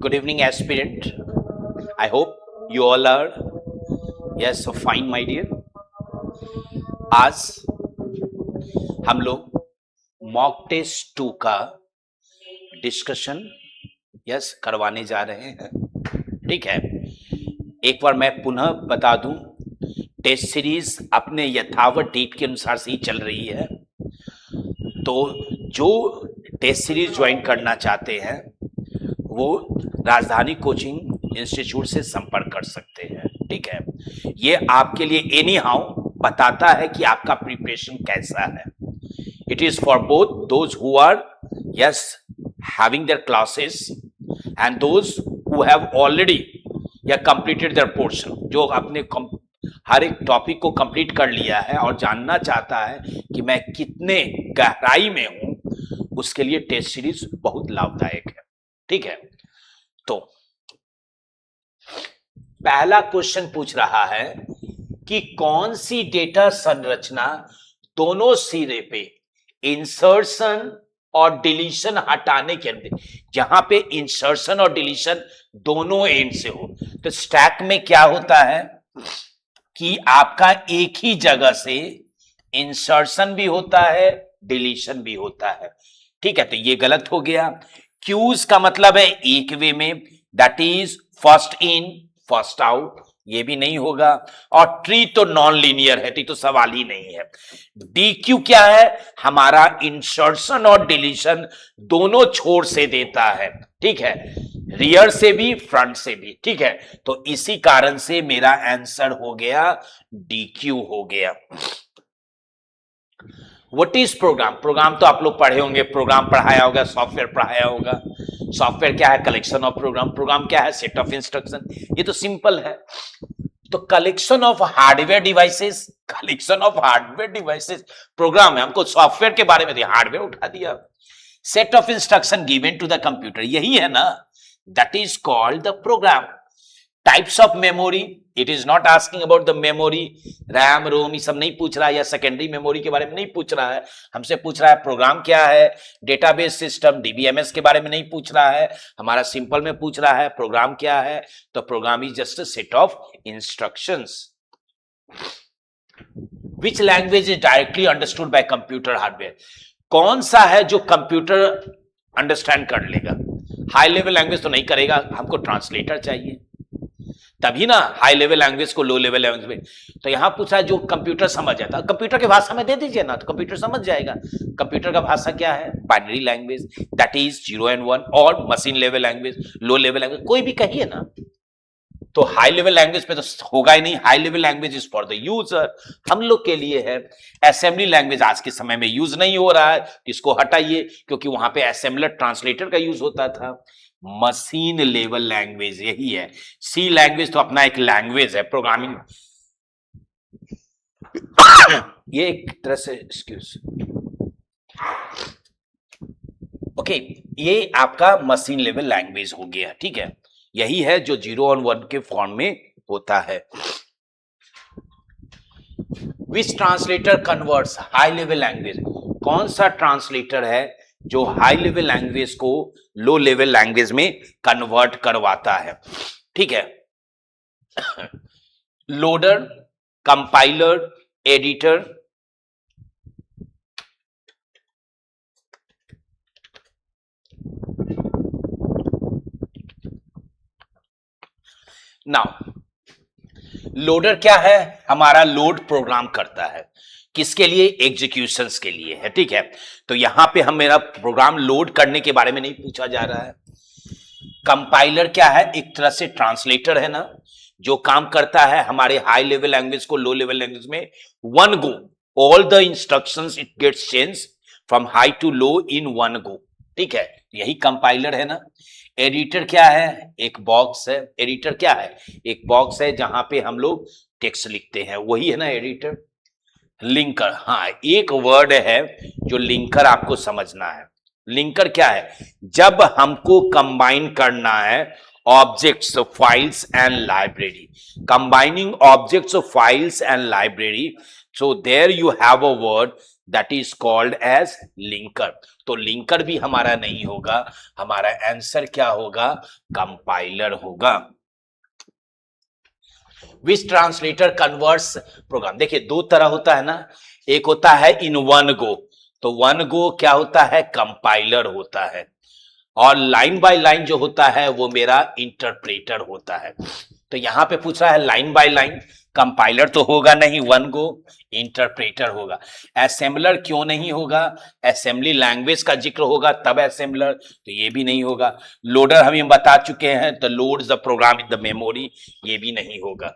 Good evening, aspirant. I hope you all are so fine, my dear. आज हम लोग mock test 2 का discussion करवाने जा रहे हैं। ठीक है, एक बार मैं पुनः बता दूं, टेस्ट सीरीज अपने यथावत डेट के अनुसार से ही चल रही है। तो जो टेस्ट सीरीज ज्वाइन करना चाहते हैं वो राजधानी कोचिंग इंस्टीट्यूट से संपर्क कर सकते हैं। ठीक है, ये आपके लिए एनी हाउ बताता है कि आपका प्रिपरेशन कैसा है। It is for both those who are having their classes and those who have already completed their portion, जो अपने हर एक टॉपिक को कंप्लीट कर लिया है और जानना चाहता है कि मैं कितने गहराई में हूं, उसके लिए टेस्ट सीरीज बहुत लाभदायक है। ठीक है, तो पहला क्वेश्चन पूछ रहा है कि कौन सी डेटा संरचना दोनों सिरे पे इंसर्शन और डिलीशन हटाने के अंदर, जहां पे इंसर्शन और डिलीशन दोनों एंड से हो। तो स्टैक में क्या होता है कि आपका एक ही जगह से इंसर्शन भी होता है, डिलीशन भी होता है। ठीक है, तो ये गलत हो गया। क्यूज का मतलब है एक वे में, that is first in first out, ये भी नहीं होगा। और ट्री तो नॉन लीनियर है, तो सवाल ही नहीं है। डी क्यू क्या है? हमारा इंसर्शन और डिलीशन दोनों छोर से देता है। ठीक है, रियर से भी फ्रंट से भी। ठीक है, तो इसी कारण से मेरा आंसर हो गया डी क्यू हो गया। What is program? प्रोग्राम तो आप लोग पढ़े होंगे, प्रोग्राम पढ़ाया होगा, सॉफ्टवेयर पढ़ाया होगा। सॉफ्टवेयर क्या है? Collection of programme. प्रोग्राम क्या है? Set of instruction. ये तो सिंपल है। तो collection of hardware devices, collection of hardware devices program है। हमको सॉफ्टवेयर के बारे में दिया, हार्डवेयर उठा दिया। Set of instruction given to the computer, यही है ना, that is called the program. Types of memory, it is not asking about the memory, RAM ROM, ये सब नहीं पूछ रहा है, या सेकेंडरी मेमोरी के बारे में नहीं पूछ रहा है। हमसे पूछ रहा है प्रोग्राम क्या है, डेटाबेस सिस्टम डीबीएमएस के बारे में नहीं पूछ रहा है, हमारा सिंपल में पूछ रहा है प्रोग्राम क्या है। तो program is just a set of instructions. Which language is directly understood by computer hardware? कौन सा है जो कंप्यूटर अंडरस्टैंड कर लेगा? हाई लेवल लैंग्वेज तो नहीं करेगा, हमको ट्रांसलेटर चाहिए, तभी ना हाई लेवल लैंग्वेज को लो लेवल लैंग्वेज में। तो यहां पूछा है जो कंप्यूटर समझ जाता है, कंप्यूटर की भाषा में दे दीजिए ना, तो कंप्यूटर समझ जाएगा। कंप्यूटर का भाषा क्या है? Binary language, that is 0 and 1, और मशीन लेवल लैंग्वेज, लो लेवल लैंग्वेज, कोई भी कहिए ना। तो हाई लेवल लैंग्वेज पे तो होगा ही नहीं। High level language is for the user, हम लोग के लिए है। असेंबली लैंग्वेज आज के समय में यूज नहीं हो रहा है, इसको हटाइए, क्योंकि वहां पे असेंबलर ट्रांसलेटर का यूज होता था। मशीन लेवल लैंग्वेज यही है। सी लैंग्वेज तो अपना एक लैंग्वेज है, प्रोग्रामिंग ये एक तरह से एक्सक्यूज ओके, ये आपका मशीन लेवल लैंग्वेज हो गया। ठीक है, यही है जो 0 और 1 के फॉर्म में होता है। Which translator converts high level language? कौन सा ट्रांसलेटर है जो हाई लेवल लैंग्वेज को लो लेवल लैंग्वेज में कन्वर्ट करवाता है? ठीक है, loader, compiler, editor, now loader क्या है? हमारा लोड प्रोग्राम करता है, किसके लिए? एग्जीक्यूशंस के लिए है। ठीक है, तो यहां पे हम मेरा प्रोग्राम लोड करने के बारे में नहीं पूछा जा रहा है। कंपाइलर क्या है? एक तरह से ट्रांसलेटर है ना, जो काम करता है हमारे हाई लेवल लैंग्वेज को लो लेवल लैंग्वेज में। One go all the instructions it gets change from high to low in one go. ठीक है, यही कंपाइलर है ना। एडिटर क्या है? एक बॉक्स है। एडिटर क्या है? एक बॉक्स है जहां पे हम लोग टेक्स्ट लिखते हैं, वही है ना एडिटर। लिंकर, हाँ, एक वर्ड है जो लिंकर आपको समझना है। लिंकर क्या है? जब हमको कंबाइन करना है objects, files and library, combining objects, files and library, so there you have a word that is called as linker. तो लिंकर भी हमारा नहीं होगा, हमारा आंसर क्या होगा, कंपाइलर होगा। विच ट्रांसलेटर कन्वर्ट्स प्रोग्राम, देखिए दो तरह होता है ना, एक होता है इन वन गो, तो वन गो क्या होता है, कंपाइलर होता है, और लाइन बाय लाइन जो होता है वो मेरा इंटरप्रेटर होता है। तो यहां पे पूछ रहा है लाइन बाय लाइन, कंपाइलर तो होगा नहीं, वन गो इंटरप्रेटर होगा। असेंबलर क्यों नहीं होगा, असेंबली लैंग्वेज का जिक्र होगा तब असेंबलर, तो ये भी नहीं होगा। लोडर हम बता चुके हैं, the loads the program in the memory, ये भी नहीं होगा।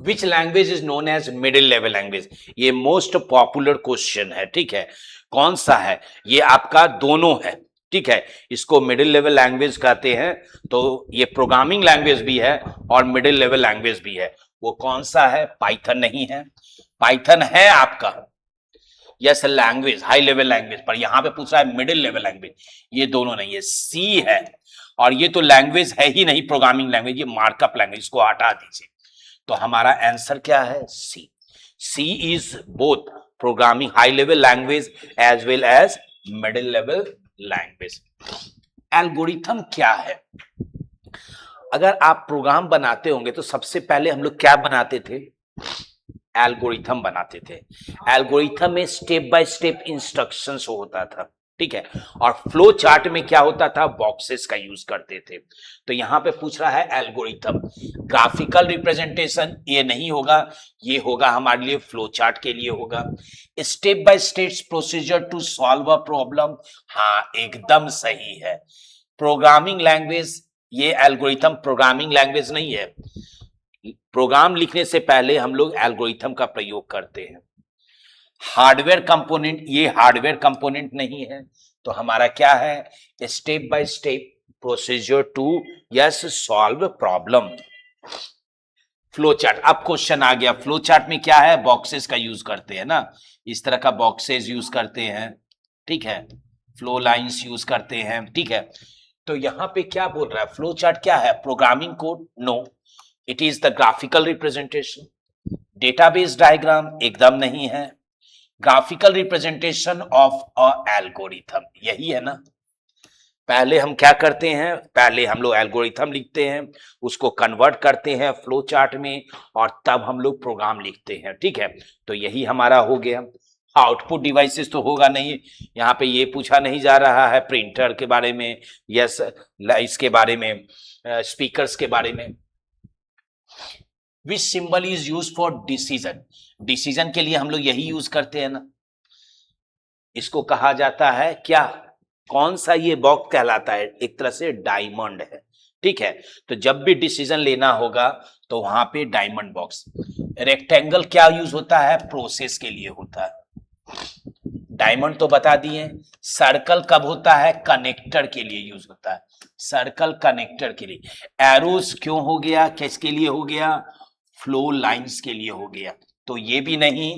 Which language is known as middle level language, ये मोस्ट पॉपुलर क्वेश्चन है, ठीक है। कौन सा है, ये आपका दोनों है, ठीक है। इसको मिडिल लेवल लैंग्वेज कहते हैं, तो ये प्रोग्रामिंग लैंग्वेज भी है और मिडिल लेवल लैंग्वेज भी है। वो कौन सा है, पाइथन नहीं है, पाइथन है आपका yes language, high level language, पर यहां पे पूछ रहा है मिडिल लेवल लैंग्वेज, ये दोनों नहीं है, सी है, और ये तो लैंग्वेज है ही नहीं प्रोग्रामिंग लैंग्वेज, ये मार्कअप लैंग्वेज, इसको हटा दीजिए। तो हमारा आंसर क्या है, C. C is both programming high level language as well as middle level language. Algorithm क्या है, अगर आप प्रोग्राम बनाते होंगे तो सबसे पहले हम लोग क्या बनाते थे, एल्गोरिथम बनाते थे। एल्गोरिथम में स्टेप बाय स्टेप इंस्ट्रक्शंस होता था, ठीक है, और फ्लो चार्ट में क्या होता था, बॉक्सेस का यूज करते थे। तो यहां पे पूछ रहा है एल्गोरिथम, ग्राफिकल रिप्रेजेंटेशन ये नहीं होगा, ये होगा हमारे लिए फ्लो चार्ट के लिए होगा। Step by step procedure to solve a problem, हाँ एकदम सही है। प्रोग्रामिंग लैंग्वेज, ये एल्गोरिथम प्रोग्रामिंग लैंग्वेज नहीं है, प्रोग्राम लिखने से पहले हम लोग एल्गोरिथम का प्रयोग करते हैं। हार्डवेयर कंपोनेंट, ये हार्डवेयर कंपोनेंट नहीं है, तो हमारा क्या है, step by step procedure to yes solve problem. Flow chart, अब क्वेश्चन आ गया, फ्लो चार्ट में क्या है, बॉक्सेस का यूज करते हैं ना, इस तरह का बॉक्सेस यूज करते हैं, ठीक है, फ्लो लाइंस यूज करते हैं, ठीक है। तो यहां पे क्या बोल रहा है, फ्लो चार्ट क्या है, programming code, no, it is the graphical representation. Database diagram एकदम नहीं है, graphical representation of a algorithm, यही है ना। पहले हम क्या करते हैं, पहले हम लोग एल्गोरिथम लिखते हैं, उसको कन्वर्ट करते हैं फ्लो चार्ट में, और तब हम लोग प्रोग्राम लिखते हैं, ठीक है। तो यही हमारा हो गया। आउटपुट डिवाइसेस तो होगा नहीं, यहाँ पे ये पूछा नहीं जा रहा है प्रिंटर के बारे में, यस इसके बारे में, स्पीकर्स के बारे में। विच symbol is use for decision, decision के लिए हम लोग यही यूज करते हैं ना, इसको कहा जाता है क्या, कौन सा ये बॉक्स कहलाता है, एक तरह से डायमंड है, ठीक है। तो जब भी डिसीजन लेना होगा तो वहां पे डायमंड बॉक्स। रेक्टेंगल क्या यूज होता है, प्रोसेस के लिए होता है, डायमंड तो बता दिए। सर्कल कब होता है, कनेक्टर के लिए यूज होता है, सर्कल कनेक्टर के लिए। एरोस क्यों हो गया, किसके लिए हो गया, फ्लो लाइंस के लिए हो गया। तो ये भी नहीं,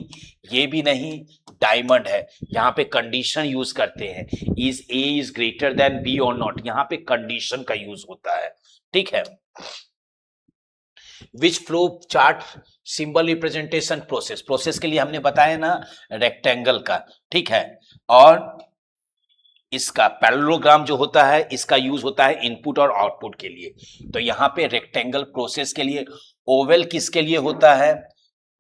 ये भी नहीं, डायमंड है। यहां पे कंडीशन यूज करते हैं, is a is greater than b और नॉट, यहां पे कंडीशन का यूज होता है, ठीक है। Which flow chart symbol representation process, process के लिए हमने बताया ना रेक्टेंगल का, ठीक है। और इसका पैरेललोग्राम जो होता है, इसका यूज होता है इनपुट और आउटपुट के लिए। तो यहां पे रेक्टेंगल प्रोसेस के लिए, ओवल किसके लिए होता है,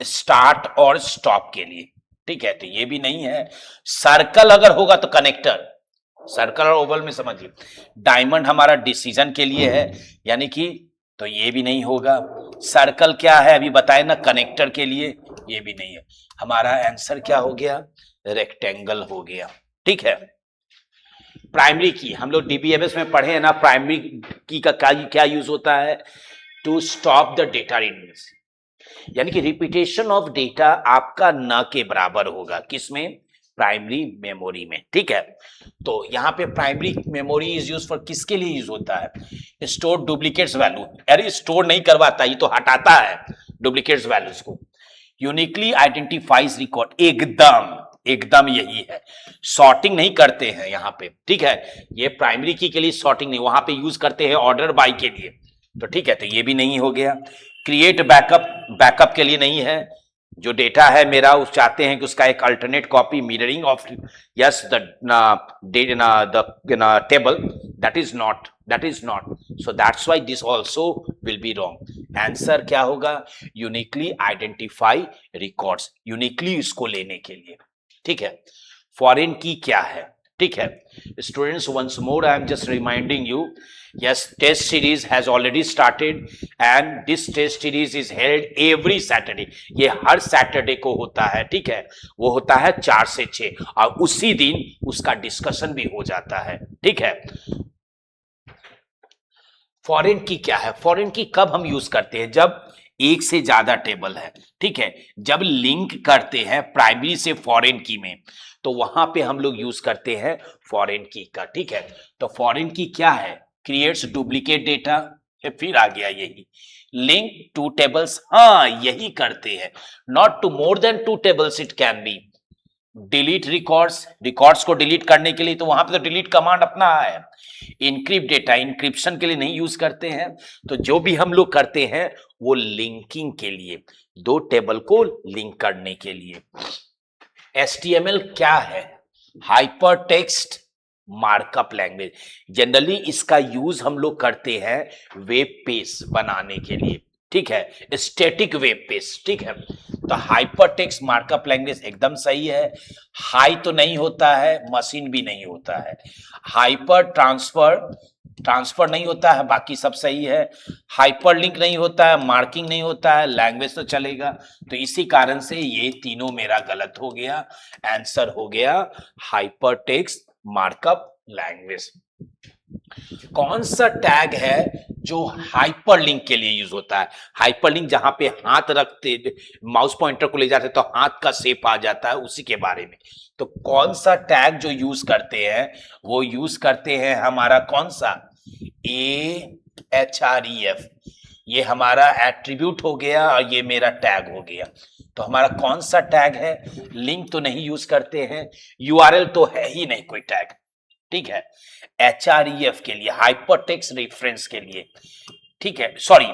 स्टार्ट और स्टॉप के लिए, ठीक है। तो ये भी नहीं है। सर्कल अगर होगा तो कनेक्टर, सर्कल और ओवल में समझिए। डायमंड हमारा डिसीजन के लिए है, यानी कि, तो ये भी नहीं होगा। सर्कल क्या है अभी बताए ना, कनेक्टर के लिए, ये भी नहीं है। हमारा आंसर क्या हो गया, रेक्टेंगल हो गया, ठीक है। प्राइमरी की हम लोग डीबीएमएस में पढ़े हैं ना, प्राइमरी की का क्या यूज होता है, टू स्टॉप द डेटा रीडमिंग, यानी कि रिपीटेशन ऑफ डेटा आपका न के बराबर होगा, किसमें, प्राइमरी मेमोरी में, ठीक है। तो यहां पे primary memory is use for किसके लिए यूज होता है, स्टोर डुप्लीकेट्स वैल्यू, अरे स्टोर नहीं करवाता, ये तो हटाता है डुप्लीकेट्स वैल्यूज को। यूनिकली आइडेंटिफाइज रिकॉर्ड, एकदम एकदम यही है। सॉर्टिंग नहीं करते हैं यहां पे, ठीक है, ये प्राइमरी की के लिए सॉर्टिंग नहीं, वहां पे यूज करते हैं ऑर्डर बाय के लिए, तो ठीक है। तो ये भी नहीं हो गया। क्रिएट बैकअप, बैकअप के लिए नहीं है। जो डेटा है मेरा, उस चाहते हैं कि उसका एक alternate copy mirroring of yes the table, that is not, so that's why this also will be wrong. Answer क्या होगा? यूनिकली आइडेंटिफाई रिकॉर्ड्स, यूनिकली इसको लेने के लिए, ठीक है। फॉरेन की क्या है? ठीक है students, once more I am just reminding you, yes, test series has already started and this test series is held every Saturday। ये हर सैटरडे को होता है, ठीक है, वो होता है 4 से 6 और उसी दिन उसका डिस्कशन भी हो जाता है, ठीक है। फॉरेन की क्या है? फॉरेन की कब हम यूज करते हैं? जब एक से ज्यादा टेबल है, ठीक है, जब लिंक करते हैं प्राइमरी से फॉरेन की में, तो वहां पे हम लोग यूज करते हैं फॉरेन की का, ठीक है। तो फॉरेन की क्या है? क्रिएट्स डुप्लीकेट डेटा, फिर आ गया यही लिंक टू टेबल्स, हाँ यही करते हैं। Not to more than 2 tables it can be. Delete records, records को डिलीट करने के लिए तो वहां पे तो डिलीट कमांड अपना है। इनक्रिप्ट डेटा, इंक्रिप्शन के लिए नहीं यूज करते हैं। तो जो भी हम लोग करते हैं वो लिंकिंग के लिए, 2 टेबल को लिंक करने के लिए। HTML क्या है? Hyper text markup language. Generally इसका यूज हम लोग करते हैं वेब पेज बनाने के लिए, ठीक है, स्टैटिक वेब पेज, ठीक है। तो हाइपर टेक्स्ट मार्कअप लैंग्वेज एकदम सही है। हाई तो नहीं होता है, मशीन भी नहीं होता है। हाइपर ट्रांसफर नहीं होता है, बाकी सब सही है। हाइपर लिंक नहीं होता है, मार्किंग नहीं होता है, लैंग्वेज तो चलेगा। तो इसी कारण से ये तीनों मेरा गलत हो गया। आंसर हो गया हाइपर टेक्स्ट मार्कअप लैंग्वेज। कौन सा टैग है जो हाइपरलिंक के लिए यूज होता है? हाइपरलिंक जहां पे हाथ रखते, माउस पॉइंटर को ले जाते तो हाथ का शेप आ जाता है, उसी के बारे में। तो कौन सा टैग जो यूज करते हैं, वो यूज करते हैं हमारा कौन सा? AHREF। ये हमारा एट्रीब्यूट हो गया और ये मेरा टैग हो गया। तो हमारा कौन सा टैग है? लिंक तो नहीं यूज करते हैं, URL तो है ही नहीं कोई टैग, ठीक है। HREF के लिए, हाइपरटेक्स्ट रेफरेंस के लिए, ठीक है, सॉरी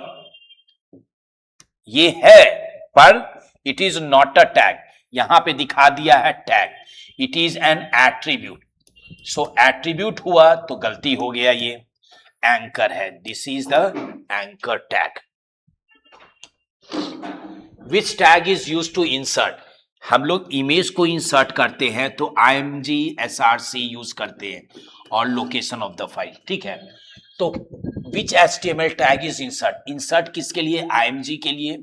ये है पर it is not a tag. यहां पे दिखा दिया है tag, it is an attribute. So attribute हुआ तो गलती हो गया, ये एंकर है, this is the anchor tag. Which tag is use to insert? हम लोग इमेज को इंसर्ट करते हैं तो IMG SRC यूज करते हैं और लोकेशन ऑफ द फाइल, ठीक है। तो विच HTML tag is insert? Insert किसके लिए? IMG के लिए।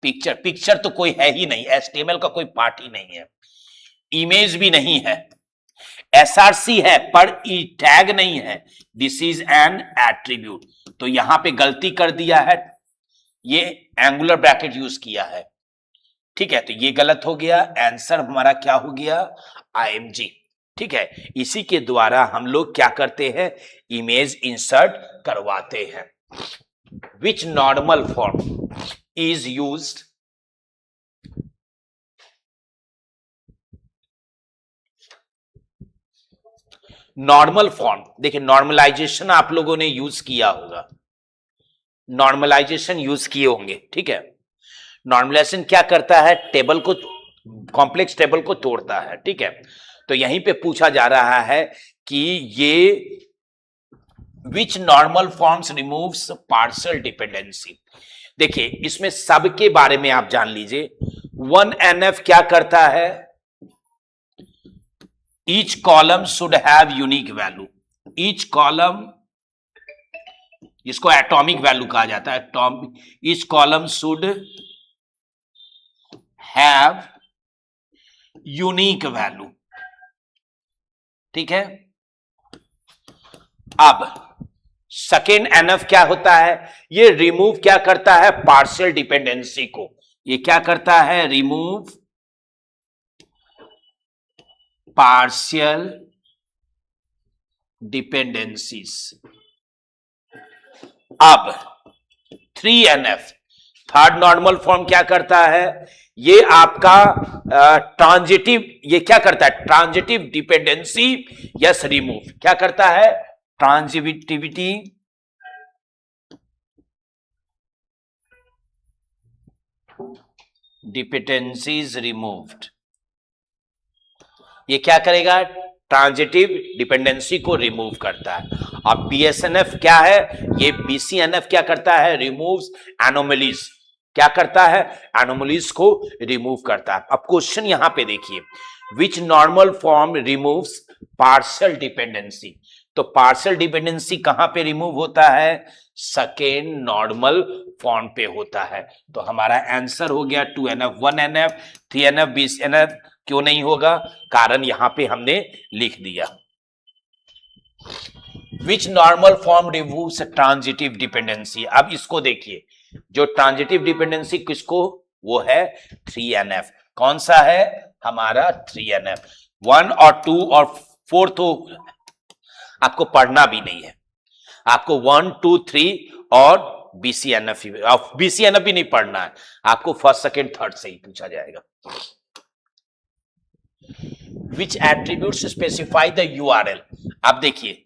पिक्चर तो कोई है ही नहीं, HTML का कोई पार्ट ही नहीं है, इमेज भी नहीं है, SRC है पर टैग नहीं है, दिस इज एन एट्रीब्यूट। तो यहां पे गलती कर दिया है, ये एंगुलर ब्रैकेट यूज किया है, ठीक है, तो ये गलत हो गया। आंसर हमारा क्या हो गया? IMG, ठीक है। इसी के द्वारा हम लोग क्या करते हैं? इमेज इंसर्ट करवाते हैं। विच normal form is used? Normal form, देखिए नॉर्मलाइजेशन आप लोगों ने यूज किया होगा, नॉर्मलाइजेशन यूज किए होंगे, ठीक है। नॉर्मलाइजेशन क्या करता है? टेबल को, कॉम्प्लेक्स टेबल को तोड़ता है, ठीक है। तो यहीं पे पूछा जा रहा है कि ये विच normal forms removes partial dependency. देखिए इसमें सबके बारे में आप जान लीजिए। 1NF क्या करता है? Each column should have unique value. Each column, इसको एटॉमिक वैल्यू कहा जाता है, each column should have unique value, ठीक है। अब सेकेंड NF क्या होता है? ये रिमूव क्या करता है? पार्शियल डिपेंडेंसी को। ये क्या करता है? Remove partial dependencies. अब 3NF, थर्ड नॉर्मल फॉर्म क्या करता है? ये आपका ट्रांजिटिव, ये क्या करता है? ट्रांजिटिव डिपेंडेंसी यस रिमूव, क्या करता है? Transitivity dependencies removed. ये क्या करेगा? ट्रांजिटिव डिपेंडेंसी को रिमूव करता है। अब बीएसएनएफ क्या है? ये बीसीएनएफ क्या करता है? Removes anomalies. क्या करता है? एनोमलीज को रिमूव करता है। अब क्वेश्चन यहां पे देखिए, विच normal form removes partial dependency. तो पार्शियल डिपेंडेंसी कहां पे रिमूव होता है? सेकेंड नॉर्मल फॉर्म पे होता है। तो हमारा आंसर हो गया 2NF, 1NF, 3NF, 20NF। क्यों नहीं होगा? कारण यहां पे हमने लिख दिया। विच normal form removes transitive dependency. अब इसको देखिए, जो ट्रांजिटिव डिपेंडेंसी किसको? वो है 3NF। कौन सा है? हमारा 3NF। 1 और 2 और 4 तो आपको पढ़ना भी नहीं है। आपको 1, 2, 3 और बीसीएनएफ भी नहीं पढ़ना है। आपको फर्स्ट, सेकेंड, थर्ड से ही पूछा जाएगा। विच एट्रीब्यूट्स स्पेसिफाई द यूआरएल। अब देखिए,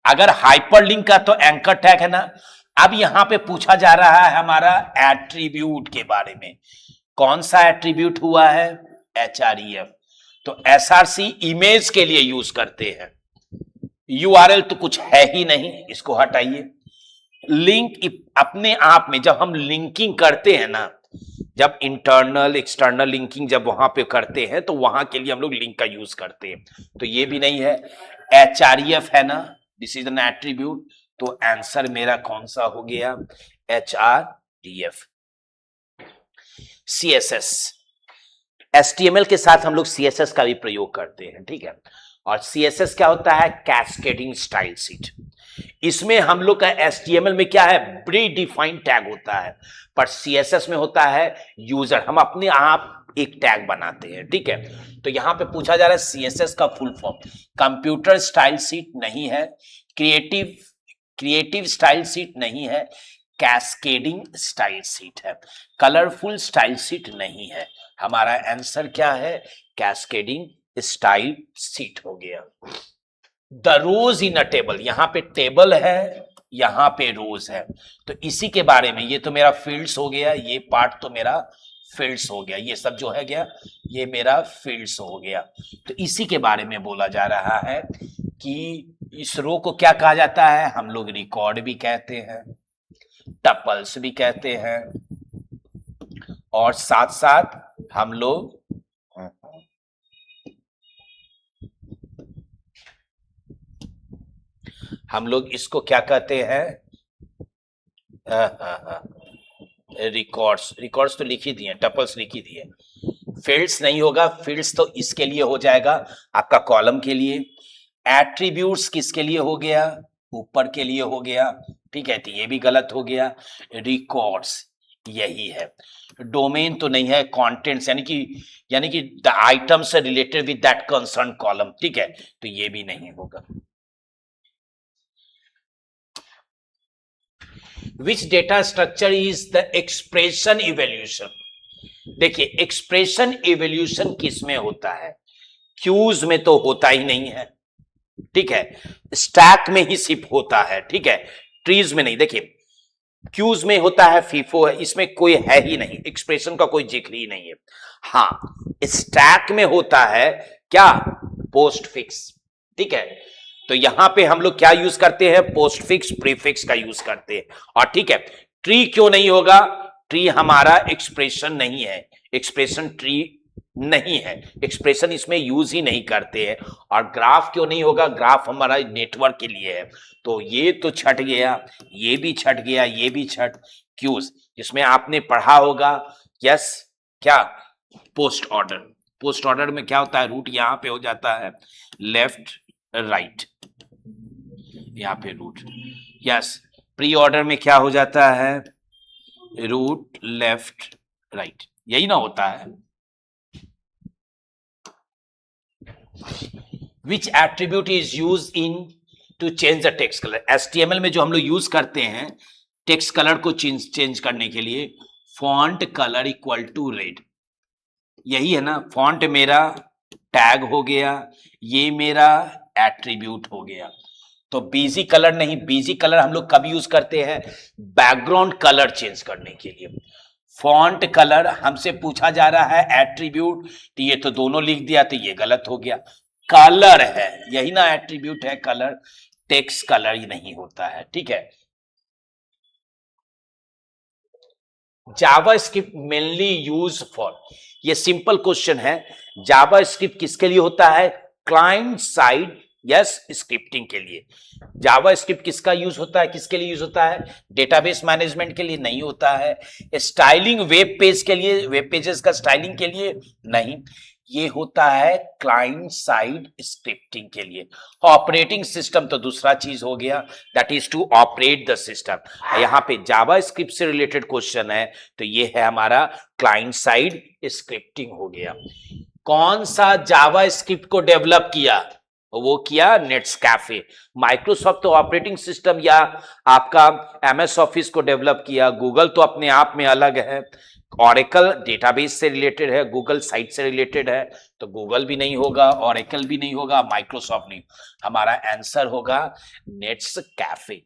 अगर हाइपरलिंक का तो एंकर टैग है ना। अब यहां पे पूछा जा रहा है हमारा एट्रीब्यूट के बारे में। कौन सा एट्रीब्यूट हुआ है? HREF। तो SRC इमेज के लिए यूज करते हैं। यूआरएल तो कुछ है ही नहीं, इसको हटाइए। लिंक अपने आप में जब हम लिंकिंग करते हैं ना, जब इंटरनल एक्सटर्नल लिंकिंग जब वहां पे करते हैं तो वहां के लिए हम लोग लिंक का यूज करते हैं। तो ये भी नहीं है। HREF है ना, दिस इज एन एट्रीब्यूट। तो आंसर मेरा कौन सा हो गया? HREF। CSS, HTML के साथ हम लोग CSS का भी प्रयोग करते हैं, ठीक है। और CSS क्या होता है? Cascading style sheet. इसमें हम लोग का HTML में क्या है? प्री डिफाइंड टैग होता है, पर CSS में होता है यूजर। हम अपने आप एक टैग बनाते हैं, ठीक है। तो यहां पे पूछा जा रहा है CSS का full form. Computer style sheet नहीं है, क्रिएटिव स्टाइल शीट नहीं है, कैस्केडिंग स्टाइल शीट है, कलरफुल स्टाइल शीट नहीं है। हमारा आंसर क्या है? कैस्केडिंग स्टाइल शीट हो गया। The rose in a table, यहां पे टेबल है, यहां पे रोज है। तो इसी के बारे में, ये तो मेरा फील्ड्स हो गया, ये पार्ट तो मेरा फील्ड्स हो गया, ये सब जो है गया ये मेरा फील्ड्स हो गया। तो इसी के बारे में बोला जा रहा है कि इस रो को क्या कहा जाता है? हम लोग रिकॉर्ड भी कहते हैं, टपल्स भी कहते हैं, और साथ साथ हम लोग इसको क्या कहते हैं? रिकॉर्ड्स तो लिख ही दिए, टपल्स लिख ही दिए। फील्ड्स नहीं होगा, फील्ड्स तो इसके लिए हो जाएगा आपका कॉलम के लिए। एट्रीब्यूट्स किसके लिए हो गया? ऊपर के लिए हो गया, ठीक है। तो ये भी गलत हो गया। रिकॉर्ड्स यही है। डोमेन तो नहीं है, कंटेंट्स यानी कि the items related with that concern column, ठीक है। तो ये भी नहीं होगा। Which data structure is the expression evolution. देखिए, एक्सप्रेशन इवोल्यूशन किस में होता है? क्यूज में तो होता ही नहीं है, ठीक है। स्टैक में ही सिर्फ होता है, ठीक है। ट्रीज में नहीं। देखिए, क्यूज में होता है, फीफो है, इसमें कोई है ही नहीं, एक्सप्रेशन का कोई जिक्र ही नहीं है। हाँ, स्टैक में होता है क्या? पोस्ट फिक्स, ठीक है। तो यहां पे हम लोग क्या यूज करते हैं? पोस्ट फिक्स, प्रीफिक्स का यूज करते हैं। और ठीक है, ट्री क्यों नहीं होगा? ट्री हमारा एक्सप्रेशन नहीं है, एक्सप्रेशन ट्री नहीं है, एक्सप्रेशन इसमें यूज ही नहीं करते हैं। और ग्राफ क्यों नहीं होगा? ग्राफ हमारा नेटवर्क के लिए है। तो ये तो छट गया, ये भी छट गया, ये भी छट। क्यूज जिसमें आपने पढ़ा होगा, यस, क्या? Post order. पोस्ट ऑर्डर में क्या होता है? रूट यहां पे हो जाता है, लेफ्ट राइट, यहां पे रूट। यस, प्री ऑर्डर में क्या हो जाता है? रूट लेफ्ट राइट, यही ना होता है। Which attribute is used in to change the text color? HTML में जो हम लोग यूज करते हैं टेक्स्ट कलर को चेंज करने के लिए, font colour equal to red, यही है ना। फॉन्ट मेरा टैग हो गया, ये मेरा एट्रीब्यूट हो गया। तो बीजी कलर नहीं, बीजी कलर हम लोग कब यूज करते हैं? बैकग्राउंड कलर चेंज करने के लिए। फॉन्ट कलर हमसे पूछा जा रहा है एट्रीब्यूट, तो ये तो दोनों लिख दिया, तो ये गलत हो गया। कलर है, यही ना एट्रीब्यूट है कलर, टेक्स्ट कलर ही नहीं होता है, ठीक है। जावास्क्रिप्ट मेनली यूज फॉर, ये सिंपल क्वेश्चन है, जावास्क्रिप्ट किसके लिए होता है? क्लाइंट साइड यस स्क्रिप्टिंग के लिए। जावास्क्रिप्ट किसका यूज होता है, किसके लिए यूज होता है? डेटाबेस मैनेजमेंट के लिए नहीं होता है, स्टाइलिंग वेब पेज के लिए, वेब पेजेस का स्टाइलिंग के लिए नहीं, ये होता है क्लाइंट साइड स्क्रिप्टिंग के लिए। ऑपरेटिंग सिस्टम तो दूसरा चीज हो गया, that is to operate the system. यहां पे जावास्क्रिप्ट से रिलेटेड क्वेश्चन है, तो ये है हमारा क्लाइंट साइड स्क्रिप्टिंग हो गया। कौन सा जावास्क्रिप्ट को डेवलप किया? वो किया नेटस्कैफे। माइक्रोसॉफ्ट तो ऑपरेटिंग सिस्टम या आपका एमएस ऑफिस को डेवलप किया, गूगल तो अपने आप में अलग है, ऑरेकल डेटाबेस से रिलेटेड है, गूगल साइट से रिलेटेड है, तो गूगल भी नहीं होगा, ऑरेकल भी नहीं होगा, माइक्रोसॉफ्ट नहीं। हमारा आंसर होगा Netscape.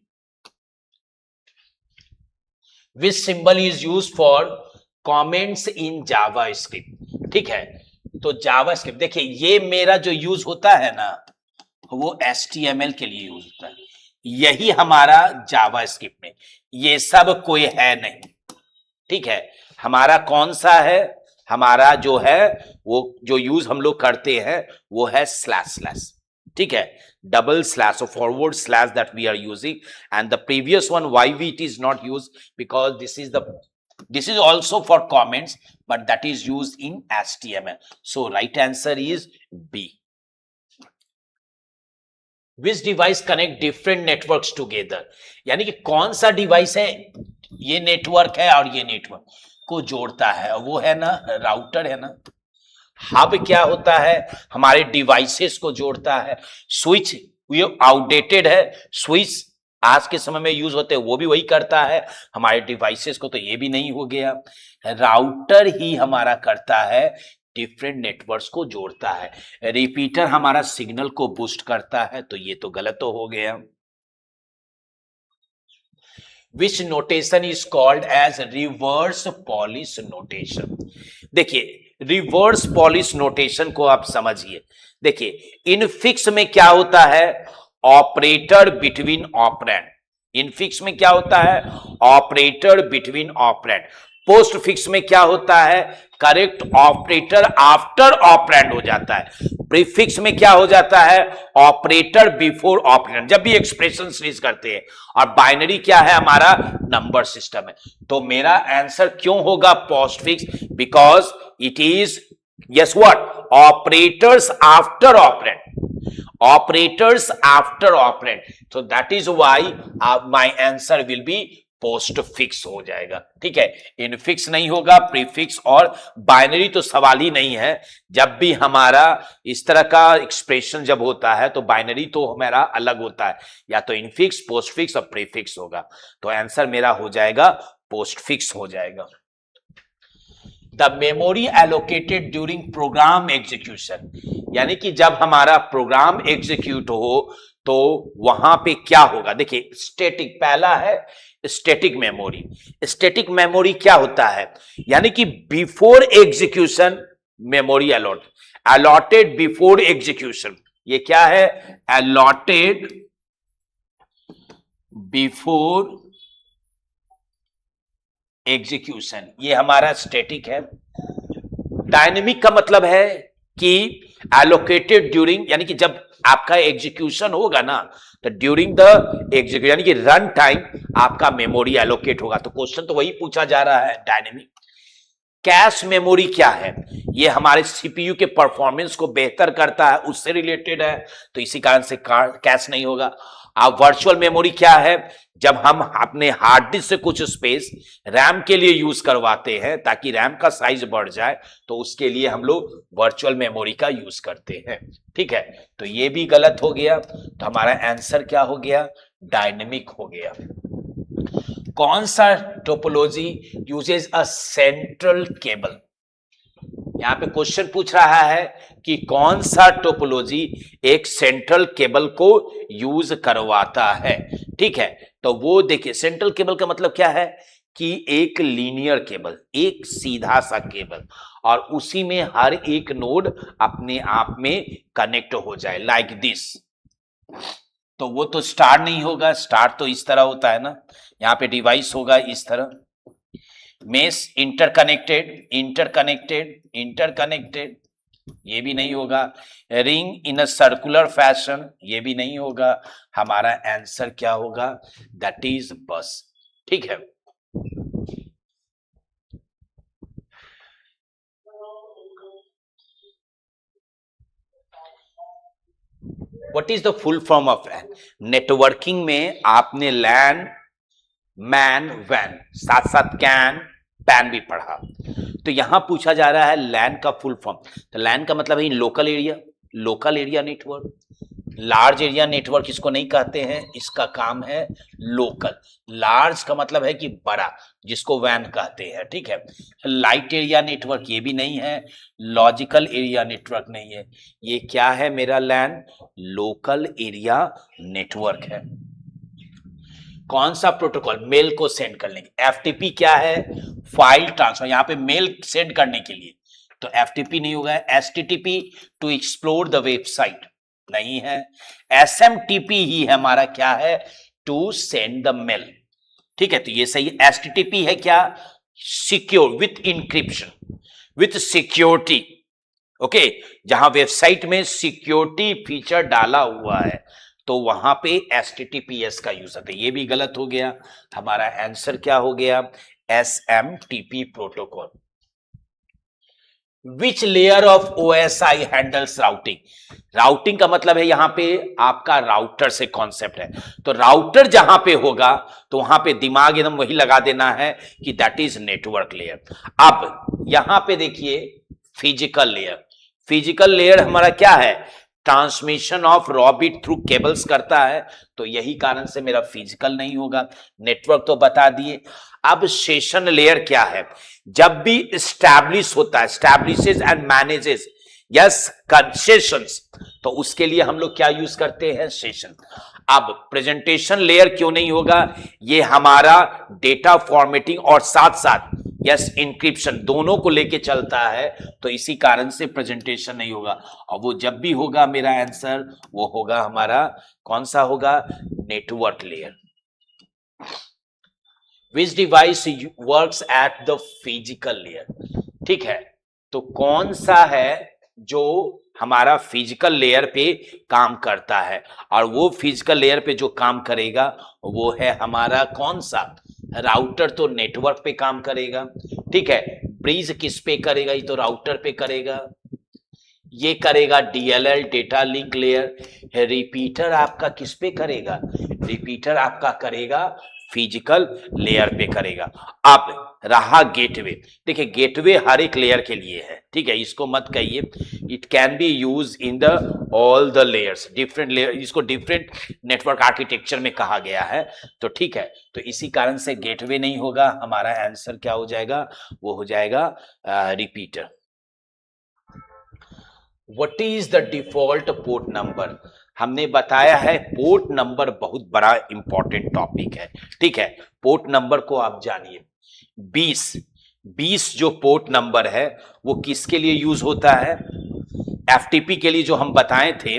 Which symbol is use for comments in JavaScript, ठीक है। तो जावास्क्रिप्ट देखिए, ये मेरा जो यूज होता है ना, वो HTML के लिए यूज होता है, यही हमारा जावास्क्रिप्ट में, ये सब कोई है नहीं, ठीक है। हमारा कौन सा है? हमारा जो है वो जो यूज हम लोग करते हैं वो है स्लैश स्लैश, ठीक है, डबल स्लैश और forward slash that we are using, and the previous one why it is not use, because this is also for comments, but that is used in HTML. So right answer is B. Which device connect different networks together? यानी कि कौन सा device है, ये network है और ये network को जोड़ता है, वो है ना राउटर, है ना। हब क्या होता है? हमारे डिवाइसेस को जोड़ता है। स्विच ये आउटडेटेड है, स्विच आज के समय में यूज होते हैं वो भी वही करता है, हमारे डिवाइसेस को तो ये भी नहीं हो गया। राउटर ही हमारा करता है, डिफरेंट नेटवर्क्स को जोड़ता है। रिपीटर हमारा सिग्नल को बूस्ट करता है, तो ये तो गलत तो हो गया। Which notation is called as reverse polish notation? देखिए, रिवर्स पॉलिश नोटेशन को आप समझिए। देखिए, इनफिक्स में क्या होता है? Operator between operand. इनफिक्स में क्या होता है? Operator between operand. Post fix में क्या होता है? करेक्ट ऑपरेटर आफ्टर ऑपरेंड हो जाता है। प्रीफिक्स में क्या हो जाता है? ऑपरेटर बिफोर ऑपरेंड, जब भी एक्सप्रेशन यूज करते हैं। और बाइनरी क्या है? हमारा नंबर सिस्टम है। तो मेरा आंसर क्यों होगा post fix? Because it is yes what? Operators after operand, operators after operand, so that is why my answer will be post fix हो जाएगा, ठीक है। इनफिक्स नहीं होगा, प्रीफिक्स और बाइनरी तो सवाल ही नहीं है। जब भी हमारा इस तरह का एक्सप्रेशन जब होता है तो बाइनरी तो हमारा अलग होता है, या तो इनफिक्स, पोस्ट फिक्स और प्रीफिक्स होगा। तो आंसर मेरा हो जाएगा पोस्ट फिक्स हो जाएगा। The memory allocated during program execution, यानी कि जब हमारा प्रोग्राम एग्जीक्यूट हो तो वहां पे क्या होगा? देखिए, स्टैटिक पहला है स्टैटिक मेमोरी। स्टैटिक मेमोरी क्या होता है? यानी कि before execution memory allotted before execution, ये क्या है? अलॉटेड बिफोर एग्जीक्यूशन, ये हमारा स्टैटिक है। डायनेमिक का मतलब है कि एलोकेटेड ड्यूरिंग, यानी कि जब आपका एग्जीक्यूशन होगा ना, तो ड्यूरिंग द एग्जीक्यूशन यानी कि रन टाइम आपका मेमोरी एलोकेट होगा। तो क्वेश्चन तो वही पूछा जा रहा है, डायनेमिक। कैश मेमोरी क्या है? ये हमारे सीपीयू के परफॉर्मेंस को बेहतर करता है, उससे रिलेटेड है, तो इसी कारण से कैश नहीं होगा। अब वर्चुअल मेमोरी क्या है? जब हम अपने हार्ड डिस्क से कुछ स्पेस रैम के लिए यूज करवाते हैं ताकि रैम का साइज बढ़ जाए, तो उसके लिए हम लोग वर्चुअल मेमोरी का यूज करते हैं, ठीक है। तो ये भी गलत हो गया, तो हमारा आंसर क्या हो गया? डायनेमिक हो गया। कौन सा topology uses a central cable? यहां पे क्वेश्चन पूछ रहा है कि कौन सा टोपोलॉजी एक सेंट्रल केबल को यूज करवाता है, ठीक है। तो वो देखिए, सेंट्रल केबल का मतलब क्या है कि एक लीनियर केबल, एक सीधा सा केबल, और उसी में हर एक नोड अपने आप में कनेक्ट हो जाए लाइक दिस, तो वो तो स्टार नहीं होगा। स्टार तो इस तरह होता है ना, यहाँ पे डिवाइस होगा इस तरह, मेस इंटरकनेक्टेड इंटरकनेक्टेड इंटरकनेक्टेड, ये भी नहीं होगा। Ring in a circular fashion, ये भी नहीं होगा। हमारा आंसर क्या होगा? दैट इज बस। ठीक है, what is the full form of networking में आपने लैन, मैन, वैन, साथ साथ कैन, पैन भी पढ़ा। तो यहां पूछा जा रहा है लैन का फुल फॉर्म। तो लैन का मतलब है local area, local area network. Large area network इसको नहीं कहते हैं, इसका काम है लोकल। लार्ज का मतलब है कि बड़ा, जिसको वैन कहते हैं। ठीक है, लाइट एरिया नेटवर्क ये भी नहीं है, लॉजिकल एरिया नेटवर्क नहीं है। ये क्या है मेरा लैन? लोकल एरिया नेटवर्क है। कौन सा प्रोटोकॉल? मेल को सेंड करने के। एफटीपी क्या है? फाइल ट्रांसफर, यहां पे मेल सेंड करने के लिए, तो एफटीपी नहीं होगा। HTTP to explore the website नहीं है। एसएमटीपी ही हमारा क्या है? To send the mail. ठीक है, तो ये सही। एसटीटीपी है क्या? Secure with encryption, with security. Okay, जहां वेबसाइट में सिक्योरिटी फीचर डाला हुआ है तो वहां पे एचटीटीपीएस का यूज होता है। ये भी गलत हो गया। हमारा आंसर क्या हो गया? SMTP protocol. Which layer of OSI handles routing? Routing का मतलब है यहां पे आपका राउटर से कॉन्सेप्ट है, तो राउटर जहां पे होगा तो वहां पे दिमाग एकदम वही लगा देना है कि दैट इज नेटवर्क लेयर। अब यहां पे देखिए फिजिकल लेयर। फिजिकल लेयर हमारा क्या है? Transmission of raw bit through cables करता है, तो यही कारण से मेरा फिजिकल नहीं होगा। नेटवर्क तो बता दिए। अब सेशन लेयर क्या है? जब भी स्टैब्लिश होता है, स्टैब्लिशेस एंड मैनेजेस, यस, कंसेशंस, तो उसके लिए हम लोग क्या यूज करते हैं? सेशन। अब प्रेजेंटेशन लेयर क्यों नहीं होगा? ये हमारा डेटा फॉर्मेटिंग और साथ साथ यस इंक्रिप्शन दोनों को लेके चलता है, तो इसी कारण से प्रेजेंटेशन नहीं होगा। और वो जब भी होगा मेरा आंसर वो होगा हमारा कौन सा होगा? Network layer. Which device works at the physical layer? ठीक है, तो कौन सा है जो हमारा फिजिकल लेयर पे काम करता है? और वो फिजिकल लेयर पे जो काम करेगा वो है हमारा कौन सा? राउटर तो नेटवर्क पे काम करेगा। ठीक है, ब्रिज किस पे करेगा? ये तो राउटर पे करेगा। ये करेगा DLL, data link layer. Repeater आपका किस पे करेगा? रिपीटर आपका करेगा फिजिकल लेयर पे करेगा। अब रहा गेटवे। देखिए गेटवे हर एक लेयर के लिए है, ठीक है, इसको मत कहिए। It can B use in the all the layers, different layer, इसको डिफरेंट नेटवर्क आर्किटेक्चर में कहा गया है। तो ठीक है, तो इसी कारण से गेटवे नहीं होगा। हमारा आंसर क्या हो जाएगा? वो हो जाएगा repeater. What is the default port number? हमने बताया है पोर्ट नंबर बहुत बड़ा इंपॉर्टेंट टॉपिक है। ठीक है, पोर्ट नंबर को आप जानिए। 20 जो पोर्ट नंबर है वो किसके लिए यूज होता है? एफटीपी के लिए, जो हम बताए थे।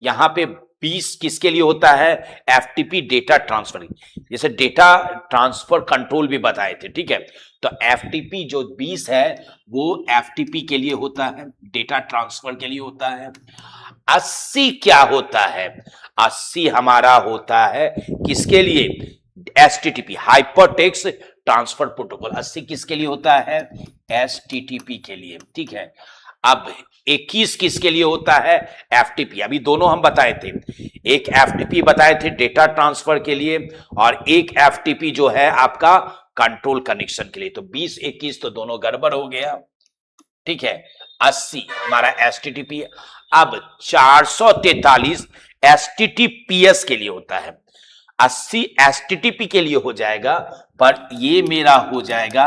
यहां पे 20 किसके लिए होता है? एफटीपी डेटा ट्रांसफर, जैसे डेटा ट्रांसफर कंट्रोल भी बताए थे। ठीक है, तो एफटीपी जो 20 है वो एफटीपी के लिए होता है, डेटा ट्रांसफर के लिए होता है। 80 क्या होता है? 80 हमारा होता है किसके लिए? HTTP, hypertext transfer protocol. 80 किसके लिए होता है? एचटीटीपी के लिए। ठीक है, अब 21 किसके लिए होता है? एफटीपी। अभी दोनों हम बताए थे, एक एफटीपी बताए थे डेटा ट्रांसफर के लिए और एक एफटीपी जो है आपका कंट्रोल कनेक्शन के लिए। तो 20 21 तो दोनों गड़बड़ हो गया। ठीक है, 80 हमारा एचटीटीपी। अब 443 एचटीटीपीएस के लिए होता है। 80 एचटीटीपी के लिए हो जाएगा, पर ये मेरा हो जाएगा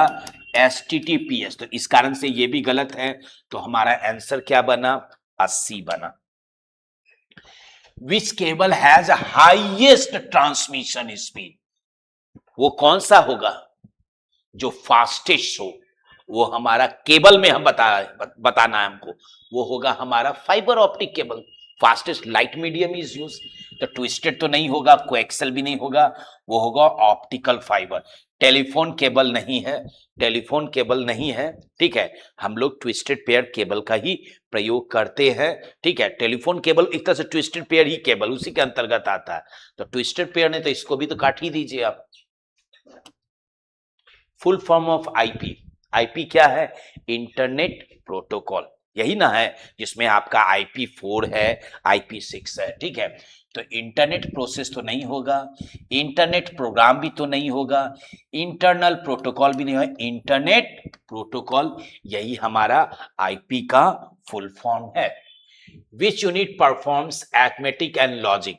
एचटीटीपीएस, तो इस कारण से ये भी गलत है। तो हमारा आंसर क्या बना? 80 बना। Which cable has highest transmission speed? वो कौन सा होगा? जो फास्टेस्ट हो, वो हमारा केबल में हम बताना है हमको, वो होगा हमारा fibre optic cable. Fastest light medium is use, तो ट्विस्टेड तो नहीं होगा, कोएक्सल भी नहीं होगा, वो होगा ऑप्टिकल फाइबर। टेलीफोन केबल नहीं है, टेलीफोन केबल नहीं है, ठीक है। हम लोग ट्विस्टेड पेयर केबल का ही प्रयोग करते हैं, ठीक है। टेलीफोन केबल एक तरह से ट्विस्टेड पेयर ही केबल उसी के अंतर्गत आता है, तो ट्विस्टेड पेयर ने तो इसको भी तो काट ही दीजिए आप। Full form of IP, IP क्या है? इंटरनेट प्रोटोकॉल, यही ना है जिसमें आपका IP4 है, IP6 है, ठीक है। तो इंटरनेट प्रोसेस तो नहीं होगा, इंटरनेट प्रोग्राम भी तो नहीं होगा, इंटरनल प्रोटोकॉल भी नहीं होगा, इंटरनेट प्रोटोकॉल, यही हमारा आईपी का फुल फॉर्म है। Which unit performs arithmetic and logic,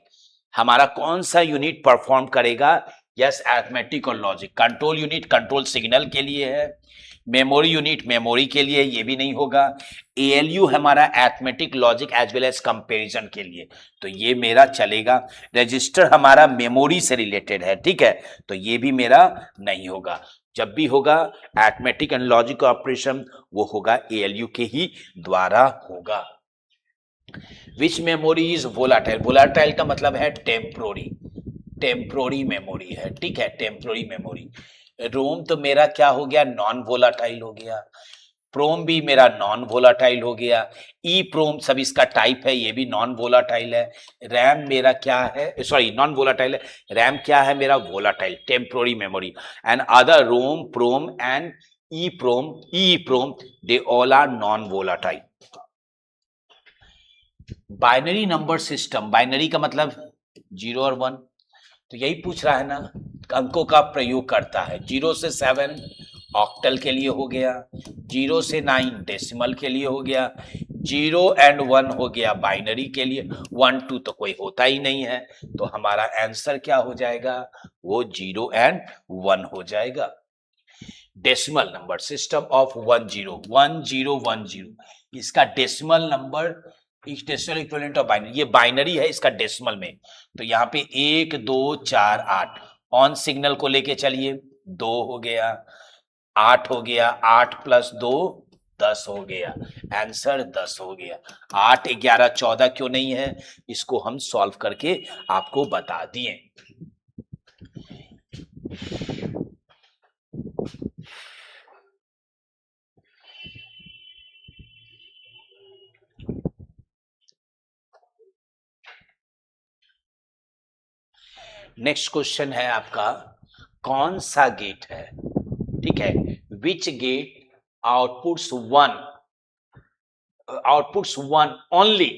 हमारा कौन सा यूनिट परफॉर्म करेगा? यस, अरिथमेटिक और logic. Control unit control signal के लिए है, मेमोरी यूनिट मेमोरी के लिए, ये भी नहीं होगा। ALU हमारा arithmetic logic as well as comparison के लिए, तो ये मेरा चलेगा। रजिस्टर हमारा मेमोरी से रिलेटेड है, ठीक है, तो ये भी मेरा नहीं होगा। जब भी होगा अरिथमेटिक एंड लॉजिक ऑपरेशन, वो होगा ALU के ही द्वारा होगा। विच मेमोरी इज वोलाटाइल, वोलाटाइल का मतलब है टेम्पोरी, टेम्पोरी मेमोरी है, ठीक है, टेम्पोरी मेमोरी। रोम तो मेरा क्या हो गया? नॉन वोलाटाइल हो गया। प्रोम भी मेरा नॉन वोलाटाइल हो गया। ई प्रोम सब इसका टाइप है, ये भी नॉन वोलाटाइल है। रैम मेरा क्या है? सॉरी, नॉन वोलाटाइल है। रैम क्या है मेरा? Volatile, temporary memory. And other ROM, PROM and E PROM, they all are non volatile. Binary number system, binary का मतलब 0 और 1, तो यही पूछ रहा है ना, अंकों का प्रयोग करता है। 0 से 7 ऑक्टल के लिए हो गया, 0 से 9 डेसिमल के लिए हो गया, 0 एंड 1 हो गया बाइनरी के लिए, 1 2 तो कोई होता ही नहीं है, तो हमारा आंसर क्या हो जाएगा? वो 0 एंड 1 हो जाएगा। डेसिमल नंबर सिस्टम ऑफ 101010, इसका decimal number, decimal equivalent of binary, ये बाइनरी है इसका डेसिमल में, तो यहाँ पे 1 2 4 8 ऑन सिग्नल को लेके चलिए, 2 हो गया, 8 हो गया, 8 + 2 10 हो गया, आंसर 10 हो गया। 8 11 14 क्यों नहीं है? इसको हम सॉल्व करके आपको बता दिए। नेक्स्ट क्वेश्चन है आपका, कौन सा गेट है, ठीक है, which get outputs one only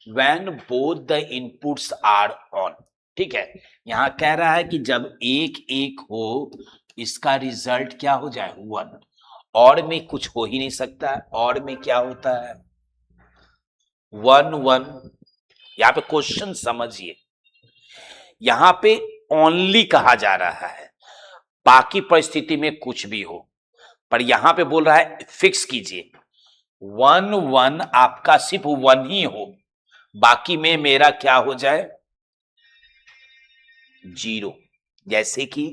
when both the inputs are on, ठीक है। यहां कह रहा है कि जब एक एक हो, इसका रिजल्ट क्या हो जाए? 1, और में कुछ हो ही नहीं सकता है, और में क्या होता है? 1 1। यहां पे क्वेश्चन समझिए, यहां पे ओनली कहा जा रहा है, बाकी परिस्थिति में कुछ भी हो, पर यहां पे बोल रहा है फिक्स कीजिए 1 1, आपका सिर्फ 1 ही हो, बाकी में मेरा क्या हो जाए? 0, जैसे कि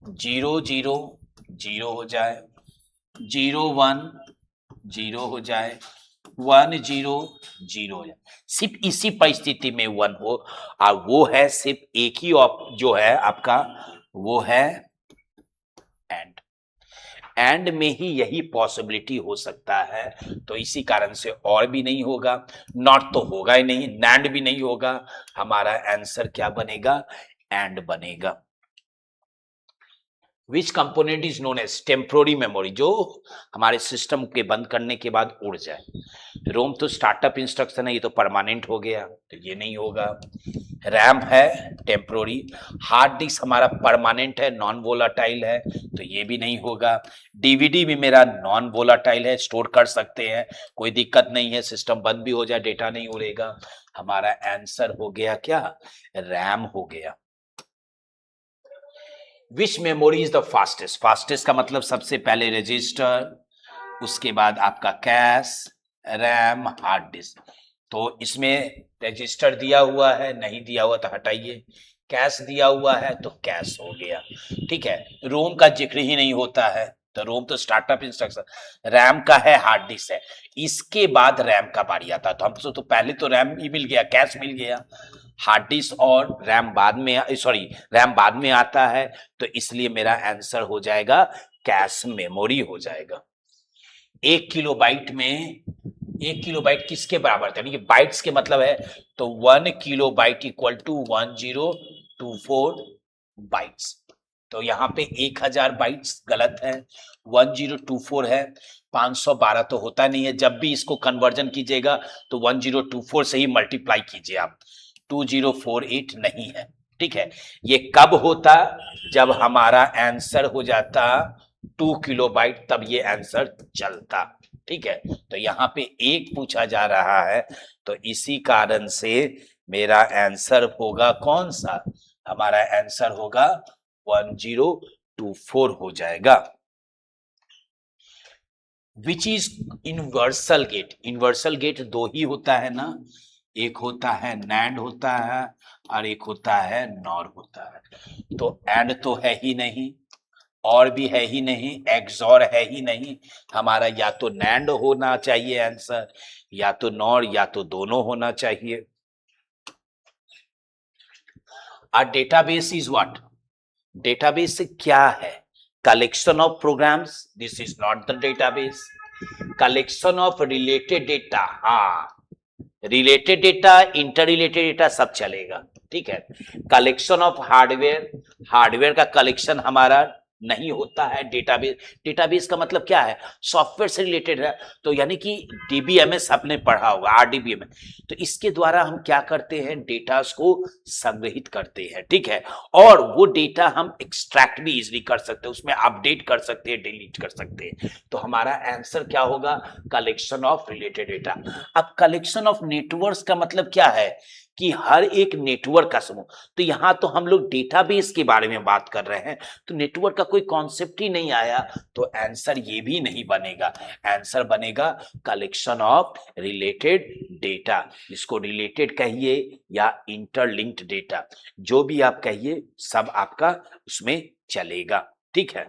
0 0 0 हो जाए, 0 1 0 हो जाए, 1 0 0 हो जाए, सिर्फ इसी परिस्थिति में 1 हो, और वो है सिर्फ एक ही जो है आपका, वो है एंड में ही यही पॉसिबिलिटी हो सकता है, तो इसी कारण से और भी नहीं होगा, नॉट तो होगा ही नहीं, नैंड भी नहीं होगा, हमारा आंसर क्या बनेगा? एंड बनेगा। Which component is known as temporary memory, जो हमारे सिस्टम के बंद करने के बाद उड़ जाए। रोम तो स्टार्टअप इंस्ट्रक्शन है, ये तो परमानेंट हो गया, तो ये नहीं होगा। रैम है टेम्पोररी, हार्ड डिस्क हमारा परमानेंट है, नॉन वोलाटाइल है, तो ये भी नहीं होगा। DVD भी मेरा नॉन वोलाटाइल है, स्टोर कर सकते हैं, कोई दिक्कत नहीं है, सिस्टम बंद भी हो जाए डेटा नहीं उड़ेगा। हमारा आंसर हो गया क्या? रैम हो गया। Which memory is the fastest, fastest का मतलब सबसे पहले रजिस्टर, उसके बाद आपका कैश, रैम, हार्ड डिस्क, तो इसमें रजिस्टर दिया हुआ है, नहीं दिया हुआ तो हटाइए, कैश दिया हुआ है तो कैश हो गया, ठीक है। रोम का जिक्र ही नहीं होता है, तो रोम तो स्टार्टअप इंस्ट्रक्शन। रैम का है, हार्ड डिस्क है, इसके बाद रैम का बारी आता है। तो हमको तो पहले तो रैम ही मिल गया, कैश मिल गया, हार्ड डिस्क और रैम बाद में, सॉरी रैम बाद में आता है, तो इसलिए मेरा आंसर हो जाएगा कैश मेमोरी हो जाएगा। 1 किलोबाइट में 1 किलोबाइट किसके बराबर था, यानी कि बाइट्स के मतलब है, तो 1 किलोबाइट इक्वल टू 1024 बाइट्स। तो यहाँ पे 1000 बाइट्स गलत है, 1024 है, 512 तो होता नहीं है। जब भी इसको कन्वर्जन कीजिएगा तो 1024 से ही मल्टीप्लाई कीजिए आप, 2048 नहीं है, ठीक है। ये कब होता, जब हमारा आंसर हो जाता 2 किलोबाइट, तब ये आंसर चलता, ठीक है। तो यहाँ पे एक पूछा जा रहा है, तो इसी कारण से मेरा आंसर होगा कौन सा, हमारा आंसर होगा 1024 हो जाएगा। Which is universal gate, universal gate दो ही होता है ना, एक होता है नैंड होता है और एक होता है नॉर होता है। तो एंड तो है ही नहीं, और भी है ही नहीं, एक्सॉर है ही नहीं, हमारा या तो नैंड होना चाहिए आंसर, या तो नॉर, या तो दोनों होना चाहिए। A database is what, database क्या है, collection of programs, this is not the database. Collection of related data, हाँ related data, inter related data सब चलेगा, ठीक है। कलेक्शन ऑफ हार्डवेयर, हार्डवेयर का कलेक्शन हमारा नहीं होता है डेटाबेस। डेटाबेस का मतलब क्या है, सॉफ्टवेयर से रिलेटेड है, तो यानी कि डीबीएमएस आपने पढ़ा होगा, आरडीबीएमएस। तो इसके द्वारा हम क्या करते हैं, डेटा को संग्रहित करते हैं, ठीक है। और वो डेटा हम एक्सट्रैक्ट भी इजिली कर सकते हैं, उसमें अपडेट कर सकते हैं, डिलीट कर सकते हैं। तो हमारा आंसर क्या होगा, कलेक्शन ऑफ रिलेटेड डेटा। अब कलेक्शन ऑफ नेटवर्क्स का मतलब क्या है, कि हर एक नेटवर्क का समूह। तो यहां तो हम लोग डेटाबेस के बारे में बात कर रहे हैं, तो नेटवर्क का कोई कॉन्सेप्ट ही नहीं आया, तो आंसर ये भी नहीं बनेगा। आंसर बनेगा कलेक्शन ऑफ रिलेटेड डेटा, इसको रिलेटेड कहिए या इंटरलिंक्ड डेटा, जो भी आप कहिए सब आपका उसमें चलेगा, ठीक है।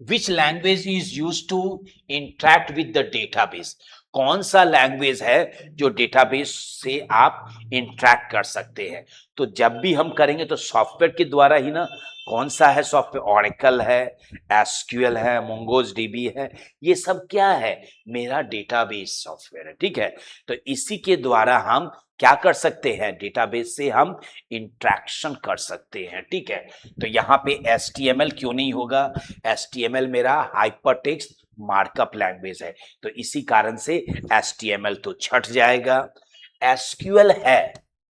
Which language is used to interact with the database? कौन सा लैंग्वेज है जो डेटाबेस से आप इंटरेक्ट कर सकते हैं। तो जब भी हम करेंगे तो सॉफ्टवेयर के द्वारा ही ना। कौन सा है सॉफ्टवेयर, ऑरेकल है, एसक्यूएल है, मोंगोज डीबी है, ये सब क्या है, मेरा डेटाबेस सॉफ्टवेयर है, ठीक है। तो इसी के द्वारा हम क्या कर सकते हैं, डेटाबेस से हम इंट्रैक्शन कर सकते हैं, ठीक है। तो यहाँ पे HTML क्यों नहीं होगा, HTML मेरा हाइपरटेक्स्ट मार्कअप लैंग्वेज है, तो इसी कारण से HTML तो छट जाएगा। SQL है,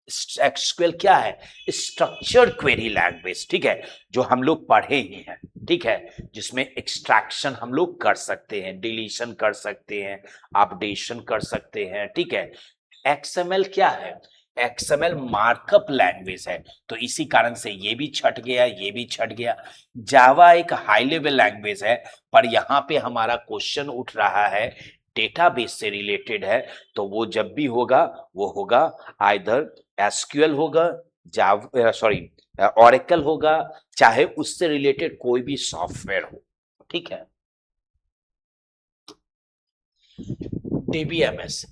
SQL क्या है, स्ट्रक्चर्ड क्वेरी लैंग्वेज, ठीक है, जो हम लोग पढ़े ही हैं, ठीक है, जिसमें एक्सट्रैक्शन हम लोग कर सकते हैं, डिलीशन कर सकते हैं, अपडेशन कर सकते हैं, ठीक है। XML क्या है, XML मार्कअप लैंग्वेज है, तो इसी कारण से ये भी छट गया, ये भी छट गया। जावा एक हाई लेवल लैंग्वेज है, पर यहाँ पे हमारा क्वेश्चन उठ रहा है डेटाबेस से रिलेटेड है, तो वो जब भी होगा वो होगा आइदर एसक्यूएल होगा, ऑरेकल होगा, चाहे उससे रिलेटेड कोई भी सॉफ्टवेयर हो, ठीक है। डीबीएमएस,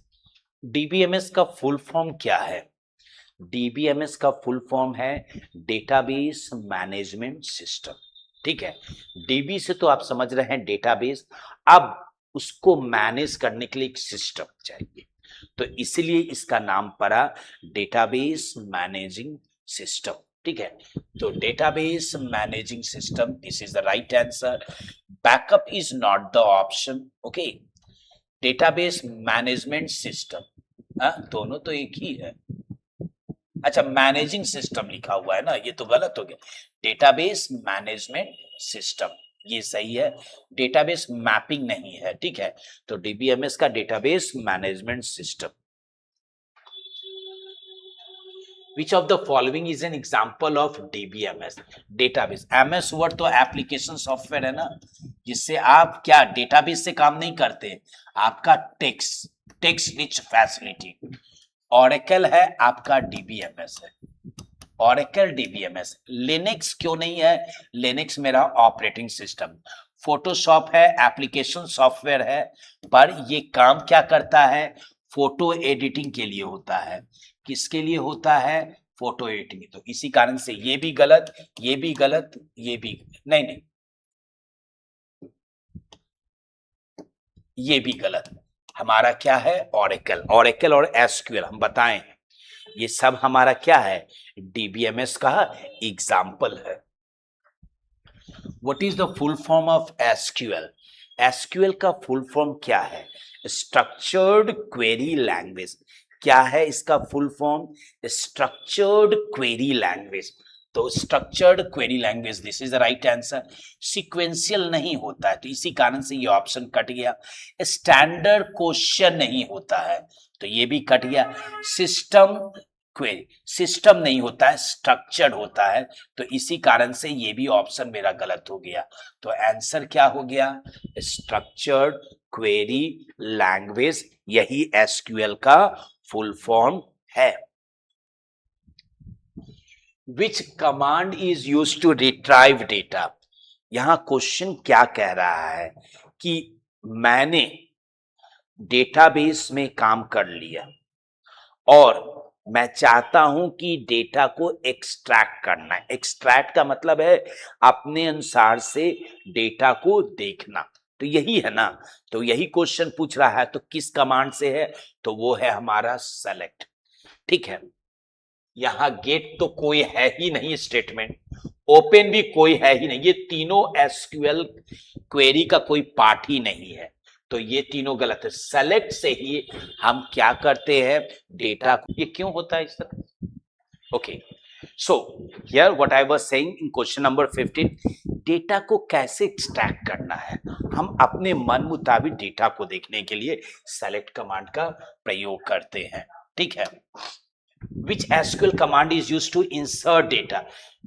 डीबीएमएस का फुल फॉर्म क्या है, डीबीएमएस का फुल फॉर्म है डेटाबेस मैनेजमेंट सिस्टम, ठीक है। डीबी से तो आप समझ रहे हैं डेटाबेस, अब उसको मैनेज करने के लिए एक सिस्टम चाहिए, तो इसलिए इसका नाम पड़ा डेटाबेस मैनेजिंग सिस्टम, ठीक है। तो database managing system, this is the right answer. Backup is not the option, okay. Database management system, दोनों तो एक ही है। अच्छा, मैनेजिंग सिस्टम लिखा हुआ है ना, ये तो गलत हो गया। डेटाबेस मैनेजमेंट सिस्टम ये सही है, डेटाबेस मैपिंग नहीं है, ठीक है। तो डीबीएमएस का database management system. Which of the following is an example of DBMS? Database, MS word तो एप्लीकेशन सॉफ्टवेयर है ना, जिससे आप क्या डेटाबेस से काम नहीं करते, आपका टेक्स्ट रिच फैसिलिटी। ऑरेकल है, आपका डीबीएमएस है, Oracle DBMS, लिनक्स क्यों नहीं है? लिनक्स मेरा ऑपरेटिंग सिस्टम, फोटोशॉप है, एप्लीकेशन सॉफ्टवेयर है, पर ये काम क्या करता है? फोटो एडिटिंग के लिए होता है। किसके लिए होता है? Photo editing. तो इसी कारण से ये भी गलत, ये भी गलत, ये भी नहीं नहीं, ये भी गलत। हमारा क्या है? ऑरेकल। ऑरेकल और एसक्यूएल हम बताएं, ये सब हमारा क्या है? डीबीएमएस का एग्जाम्पल है। What is the full form of SQL? SQL का फुल फॉर्म क्या है? Structured query language. क्या है इसका full form? Structured query language. तो structured query language, this is the right answer. Sequential नहीं होता है, तो इसी कारण से ये ऑप्शन कट गया। स्टैंडर्ड क्वेश्चन नहीं होता है, तो ये भी कट गया। सिस्टम क्वेरी, सिस्टम नहीं होता है, स्ट्रक्चर्ड होता है, तो इसी कारण से ये भी ऑप्शन मेरा गलत हो गया। तो आंसर क्या हो गया? स्ट्रक्चर्ड क्वेरी लैंग्वेज, यही एसक्यूएल का फुल फॉर्म है। Which command is used to retrieve data? यहां क्वेश्चन क्या कह रहा है कि मैंने डेटाबेस में काम कर लिया और मैं चाहता हूं कि डेटा को एक्सट्रैक्ट करना है। एक्सट्रैक्ट का मतलब है अपने अनुसार से डेटा को देखना, तो यही है ना। तो यही क्वेश्चन पूछ रहा है, तो किस कमांड से है? तो वो है हमारा सेलेक्ट। ठीक है, यहां गेट तो कोई है ही नहीं, स्टेटमेंट ओपन भी कोई है ही नहीं, ये तीनों एसक्यूएल क्वेरी का कोई पार्ट ही नहीं है, तो ये तीनों गलत है। सेलेक्ट से ही हम क्या करते हैं? डेटा को। ये क्यों होता है इस तरह? Okay, so here what I was saying in question number 15, data को कैसे एक्सट्रैक्ट करना है? हम अपने मन मुताबिक डेटा को देखने के लिए सेलेक्ट कमांड का प्रयोग करते हैं। ठीक है, Which SQL command is used to insert data?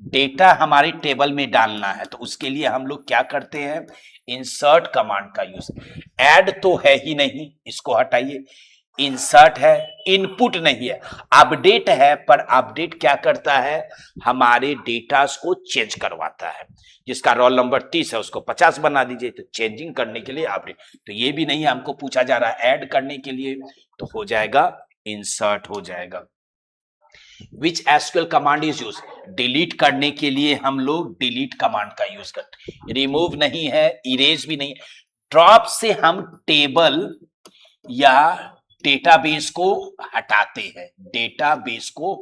Data हमारे टेबल में डालना है, तो उसके लिए हम लोग क्या करते हैं? इंसर्ट कमांड का यूज। ऐड तो है ही नहीं, इसको हटाइए। इंसर्ट है, इनपुट नहीं है। अपडेट है, पर अपडेट क्या करता है? हमारे डेटा को चेंज करवाता है। जिसका रोल नंबर 30 है उसको 50 बना दीजिए, तो चेंजिंग करने के लिए अपडेट। तो ये भी नहीं हमको पूछा जा रहा है ऐड करने के लिए, तो हो जाएगा इंसर्ट हो जाएगा। Which SQL command is used? Delete करने के लिए हम लोग डिलीट कमांड का यूज करते हैं। रिमूव नहीं है, इरेज भी नहीं। ड्रॉप से हम टेबल या डेटाबेस को हटाते हैं, डेटाबेस को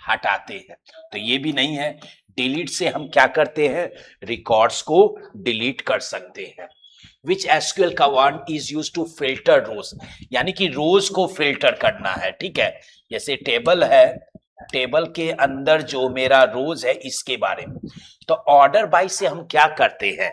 हटाते हैं, तो ये भी नहीं है। डिलीट से हम क्या करते हैं? रिकॉर्ड्स को डिलीट कर सकते हैं। Which SQL command is used to filter rows? यानी कि रोज को फिल्टर करना है। ठीक है, जैसे टेबल है, टेबल के अंदर जो मेरा रोज है इसके बारे में, तो ऑर्डर बाय से हम क्या करते हैं?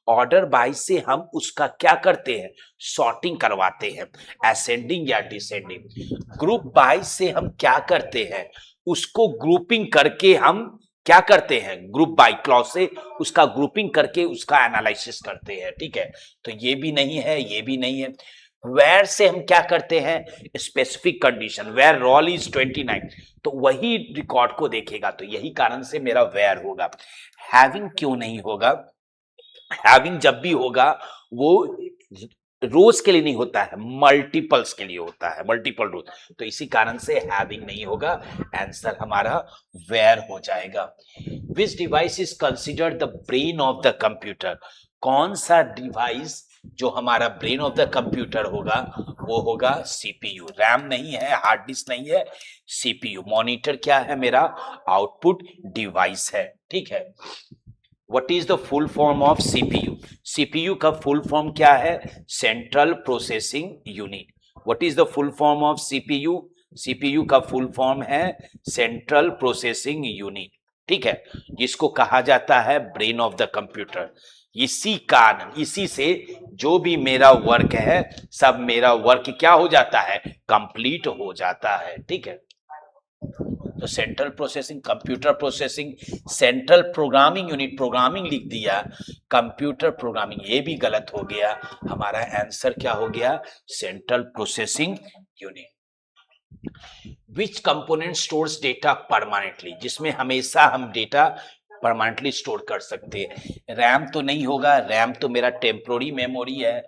ऑर्डर बाय से हम उसका क्या करते हैं? सॉर्टिंग करवाते हैं, असेंडिंग या डिसेंडिंग। ग्रुप बाय से हम क्या करते हैं? उसको ग्रुपिंग करके हम क्या करते हैं? ग्रुप बाय क्लॉज से उसका ग्रुपिंग करके उसका एनालिसिस करते हैं। ठीक है, तो ये भी नहीं है, ये भी नहीं है। वेयर से हम क्या करते हैं? Specific condition, where role is 29, तो वही रिकॉर्ड को देखेगा, तो यही कारण से मेरा वेयर होगा। हैविंग क्यों नहीं होगा? हैविंग जब भी होगा वो रोज के लिए नहीं होता है, मल्टीपल्स के लिए होता है, मल्टीपल रोज, तो इसी कारण से हैविंग नहीं होगा। आंसर हमारा वेयर हो जाएगा। विच device is considered the brain of the computer? कौन सा डिवाइस जो हमारा ब्रेन ऑफ द कंप्यूटर होगा वो होगा सीपीयू। रैम नहीं है, हार्ड डिस्क नहीं है, सीपीयू। मॉनिटर क्या है? मेरा आउटपुट डिवाइस है। ठीक है, what is the full form of CPU? CPU का फुल फॉर्म क्या है? Central processing unit. What is the full form of CPU? CPU का फुल फॉर्म है सेंट्रल प्रोसेसिंग यूनिट। ठीक है, जिसको कहा जाता है ब्रेन ऑफ द कंप्यूटर। इसी कारण, इसी से जो भी मेरा वर्क है सब मेरा वर्क क्या हो जाता है? कंप्लीट हो जाता है। ठीक है, तो central processing, computer processing, central programming unit, programming लिख दिया, कंप्यूटर प्रोग्रामिंग, ये भी गलत हो गया। हमारा आंसर क्या हो गया? Central processing unit. विच कंपोनेंट स्टोर्स डेटा परमानेंटली, जिसमें हमेशा हम डेटा परमानेंटली स्टोर कर सकते हैं। रैम तो नहीं होगा, रैम तो मेरा टेम्पोरी मेमोरी है,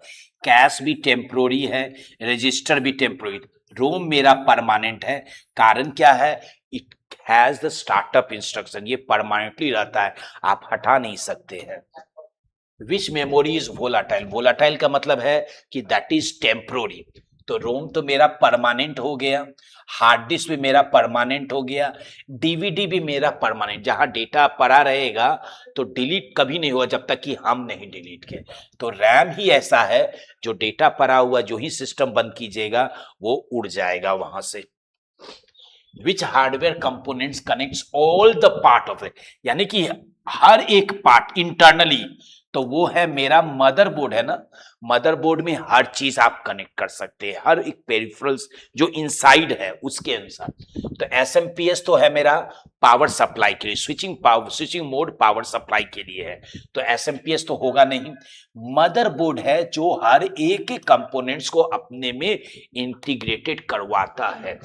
कैश भी टेम्पोरी है, रजिस्टर भी टेम्पोरी। रोम मेरा परमानेंट है। कारण क्या है? It has the startup instruction, ये परमानेंटली रहता है, आप हटा नहीं सकते हैं। विच मेमोरी इज वोलाटाइल, वोलाटाइल का मतलब है कि दैट इज टेम्पोरी। तो रोम तो मेरा परमानेंट हो गया, हार्ड डिस्क भी मेरा परमानेंट हो गया, डीवीडी भी मेरा परमानेंट। जहां डेटा पड़ा रहेगा तो डिलीट कभी नहीं हुआ जब तक कि हम नहीं डिलीट किए। तो रैम ही ऐसा है जो डेटा पड़ा हुआ जो ही सिस्टम बंद कीजिएगा वो उड़ जाएगा वहां से। Which hardware components connects all the part of it, यानी कि हर एक पार्ट इंटरनली, तो वो है मेरा मदरबोर्ड है ना। मदरबोर्ड में हर चीज आप कनेक्ट कर सकते हैं, हर एक पेरिफेरल्स जो इनसाइड है उसके अनुसार। तो एसएमपीएस तो है मेरा पावर सप्लाई के लिए, स्विचिंग मोड पावर सप्लाई के लिए है, तो एसएमपीएस तो होगा नहीं। मदरबोर्ड है जो हर एक के कंपोनेंट्स को अपने में इंटीग्रेटेड करवाता है।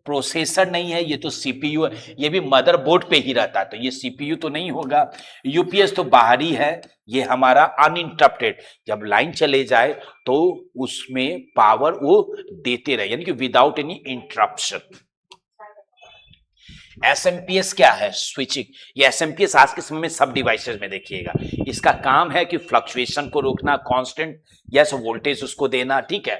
प्रोसेसर नहीं है, ये तो सीपीयू है, ये भी मदरबोर्ड पे ही रहता है, तो ये सीपीयू तो नहीं होगा। यूपीएस तो बाहरी है, ये हमारा अनइंटरप्टेड, जब लाइन चले जाए तो उसमें पावर वो देते रहे, यानी कि विदाउट एनी इंटरप्शन। एसएमपीएस क्या है? स्विचिंग। ये एसएमपीएस आज के समय में सब डिवाइसेस में देखिएगा, इसका काम है कि फ्लक्चुएशन को रोकना, कांस्टेंट यस वोल्टेज उसको देना, ठीक है।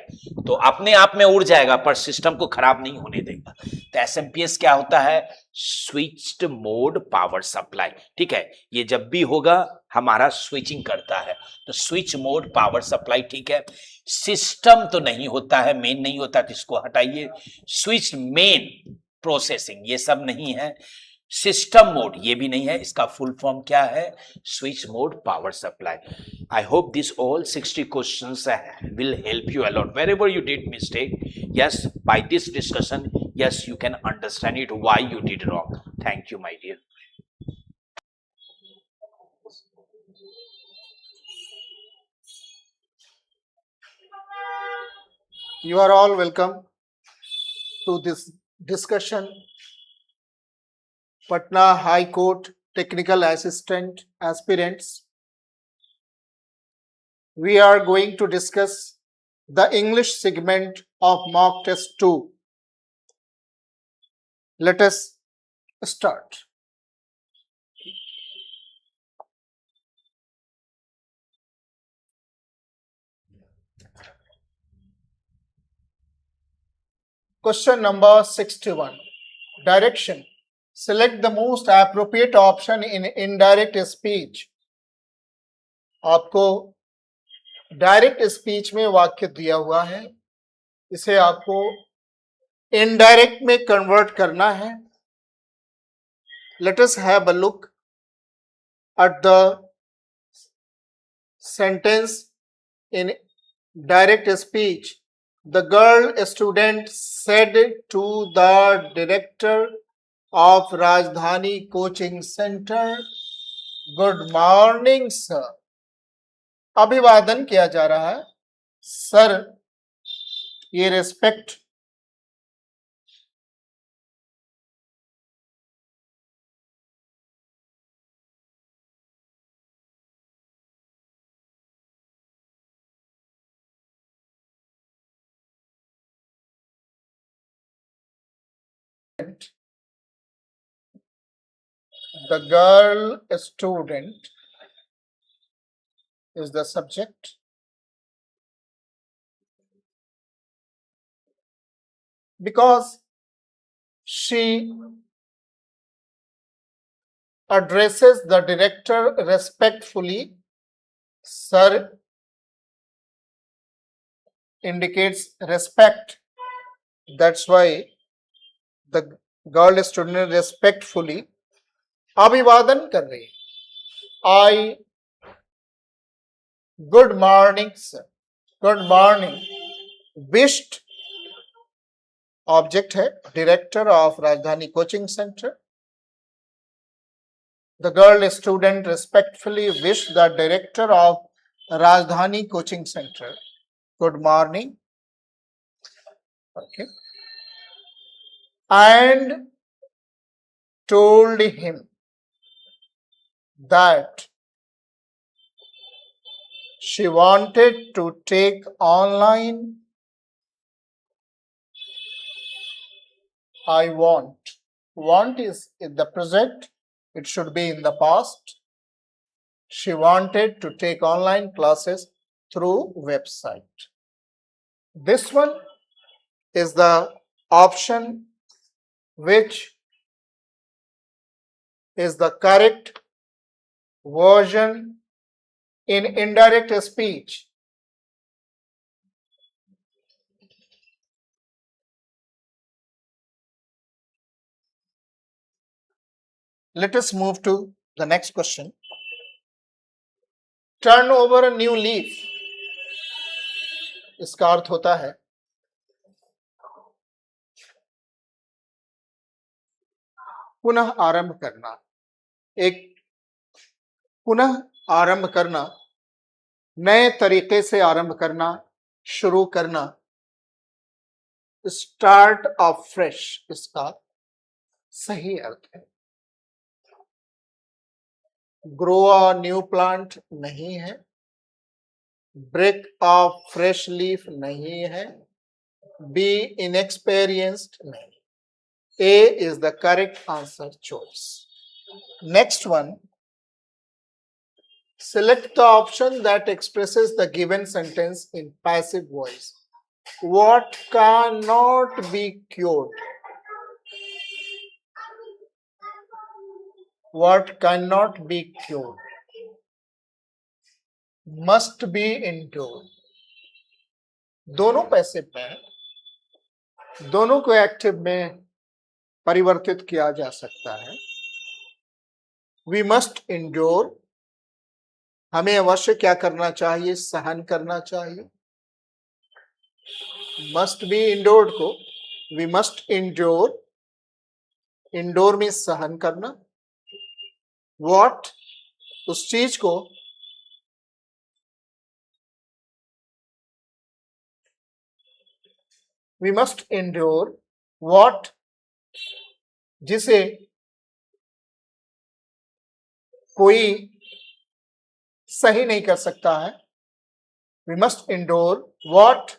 तो अपने आप में उड़ जाएगा पर सिस्टम को खराब नहीं होने देगा। तो एसएमपीएस क्या होता है? स्विच्ड मोड पावर सप्लाई, ठीक है। ये जब भी होगा हमारा स्विचिंग करता है, तो स्विच मोड पावर सप्लाई, ठीक है। सिस्टम तो नहीं होता है, मेन नहीं होता, तो इसको हटाइए। स्विच मेन प्रोसेसिंग, ये सब नहीं है। सिस्टम मोड ये भी नहीं है, इसका फुल फॉर्म क्या है? Switch mode power supply. I hope this all 60 questions will help you a lot wherever you did mistake. Yes, by this discussion, yes, you can understand it why you did wrong. Thank you, my dear. You are all welcome to this discussion. Patna High Court Technical Assistant aspirants. We are going to discuss the English segment of mock test 2. Let us start. Question number 61. Direction. Select the most appropriate option in indirect speech. आपको direct speech में वाक्य दिया हुआ है, इसे आपको indirect में convert करना है। Let us have a look at the sentence in direct speech. The girl student said to the director of Rajdhani Coaching Center, "Good morning, sir." अभिवादन किया जा रहा है, सर, ये respect the girl student is the subject. Because she addresses the director respectfully, sir indicates respect. That's why the girl student respectfully अभिवादन कर रही है. I good morning, sir. Good morning. Wished object है, director of राजधानी coaching centre. The girl student respectfully wished the director of Rajdhani Coaching Center good morning. Okay. and told him that she wanted to take online. I want. Want is in the present. It should be in the past. She wanted to take online classes through website. This one is the option which is the correct version in indirect speech. Let us move to the next question. Turn over a new leaf. इसका अर्थ होता है पुनः आरंभ करना, एक पुनः आरंभ करना, नए तरीके से आरंभ करना, शुरू करना, स्टार्ट ऑफ फ्रेश इसका सही अर्थ है। ग्रो अ न्यू प्लांट नहीं है, ब्रेक ऑफ फ्रेश लीफ नहीं है, बी इनएक्सपीरियंस्ड नहीं। A is the correct answer choice. Next one, select the option that expresses the given sentence in passive voice. What cannot be cured? What cannot be cured? Must be endured. दोनों passive में, दोनों को active में परिवर्तित किया जा सकता है। We must endure, हमें अवश्य क्या करना चाहिए? सहन करना चाहिए। Must be endured को we must endure, endure में सहन करना। What, उस चीज को we must endure what, जिसे कोई सही नहीं कर सकता है। We must endure what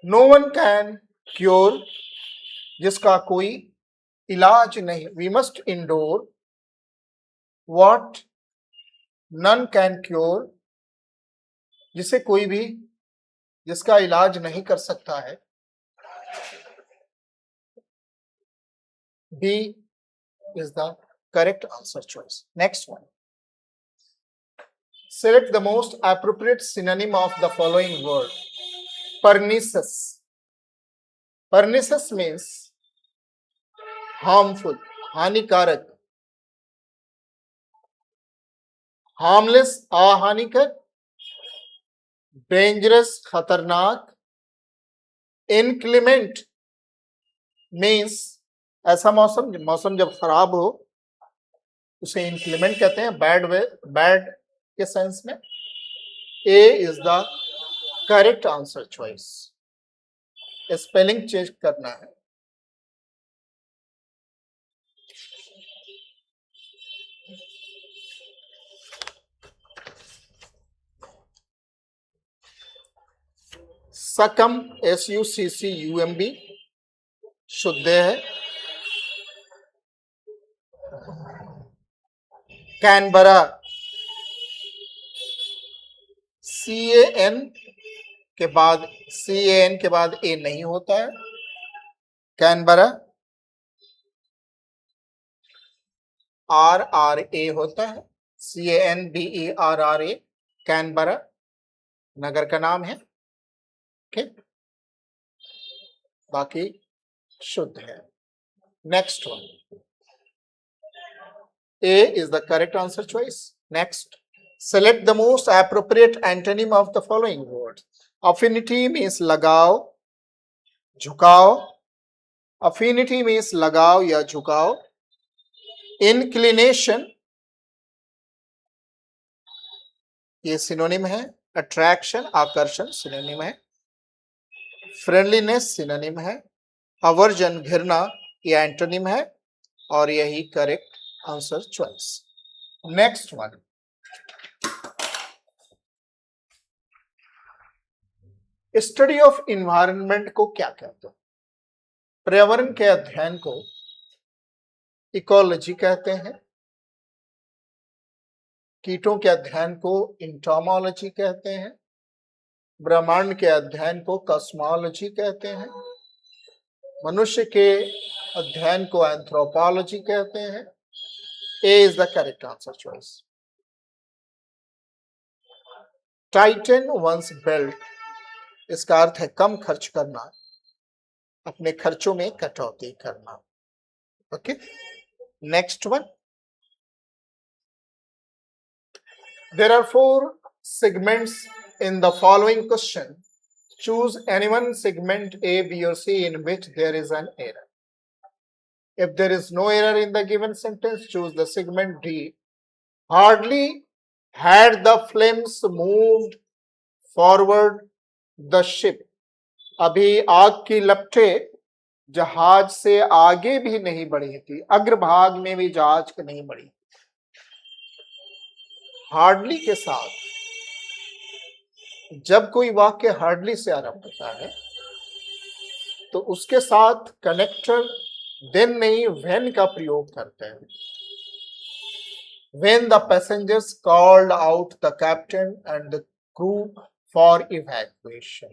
no one can cure, जिसका कोई इलाज नहीं। We must endure what none can cure, जिसे कोई भी, जिसका इलाज नहीं कर सकता है। B is the correct answer choice. Next one. Select the most appropriate synonym of the following word. Pernicious. Pernicious means harmful, हानिकारक। Harmless, अहानिकर। Dangerous, खतरनाक। Inclement means ऐसा मौसम जब खराब हो उसे इनक्लीमेंट कहते हैं, बैड के सेंस में। A is the correct answer choice. Spelling check करना है। सकम SUCCUMB शुद्ध है। कैनबरा CAN के बाद A नहीं होता है। कैनबरा RRA होता है। CANBERRA, कैनबरा नगर का नाम है। बाकी शुद्ध है। Next one, A is the correct answer choice. Next, select the most appropriate antonym of the following words. Affinity means लगाव, झुकाव। Affinity means लगाव या झुकाव। Inclination ये सिनोनिम है, अट्रैक्शन आकर्षण सिनोनिम है, फ्रेंडलीनेस सिनोनिम है, अवर्जन घृणा ये एंटोनिम है, और यही correct answer choice. Next one, study of environment को क्या कहते हैं? पर्यावरण के अध्ययन को इकोलॉजी कहते हैं, कीटों के अध्ययन को इंटोमोलॉजी कहते हैं, ब्रह्मांड के अध्ययन को कॉस्मोलॉजी कहते हैं, मनुष्य के अध्ययन को एंथ्रोपोलॉजी कहते हैं। A is the correct answer choice. Titan once belt, इसका अर्थ है कम खर्च करना, अपने खर्चों में कटौती करना। Okay, next one, there are 4 segments in the following question. Choose any one segment A, B or C in which there is an error. If there is no error in the given sentence, choose the segment D. Hardly had the flames moved forward the ship. अभी आग की लपटें जहाज से आगे भी नहीं बढ़ी थी, अग्रभाग में भी जहाज के नहीं बढ़ी। हार्डली के साथ जब कोई वाक्य हार्डली से आरंभ होता है तो उसके साथ कनेक्टर देन नहीं व्हेन का प्रयोग करते हैं। When the passengers called out the captain and the crew for evacuation.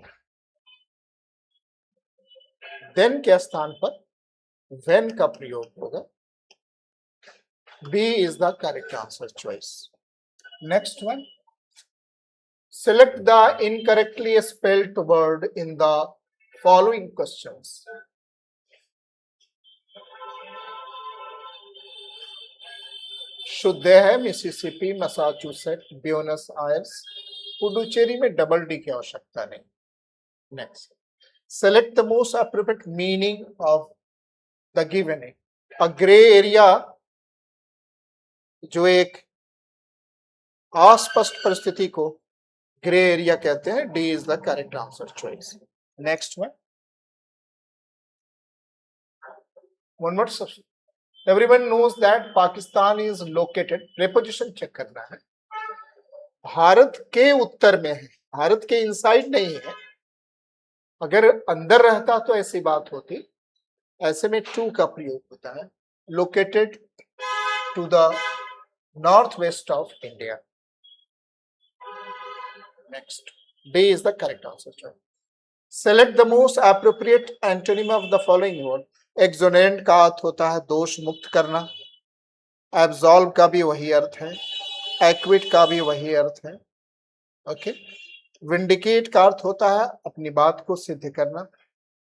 Then के स्थान पर when का प्रयोग होगा। B is the correct answer choice. Next one. Select the incorrectly spelled word in the following questions. शुद्ध है Mississippi, Massachusetts, Buenos Aires, Puducherry में double D की आवश्यकता नहीं। Next, select the most appropriate meaning of the given है। अ grey area जो एक अस्पष्ट परिस्थिति को ग्रे एरिया कहते हैं। D is the correct answer choice. Next one, one word subject. Everyone knows that Pakistan is located, preposition check करना है, भारत के उत्तर में है, भारत के इनसाइड नहीं है। अगर अंदर रहता तो ऐसी बात होती, ऐसे में टू का प्रयोग होता है। Located to the north west of India. Next, D is the correct answer. Select the most appropriate antonym of the following word. Exonerant का अर्थ होता है दोष मुक्त करना, एब्सॉल्व का भी वही अर्थ है, एक्विट का भी वही अर्थ है। ओके, विंडिकेट का अर्थ होता है अपनी बात को सिद्ध करना,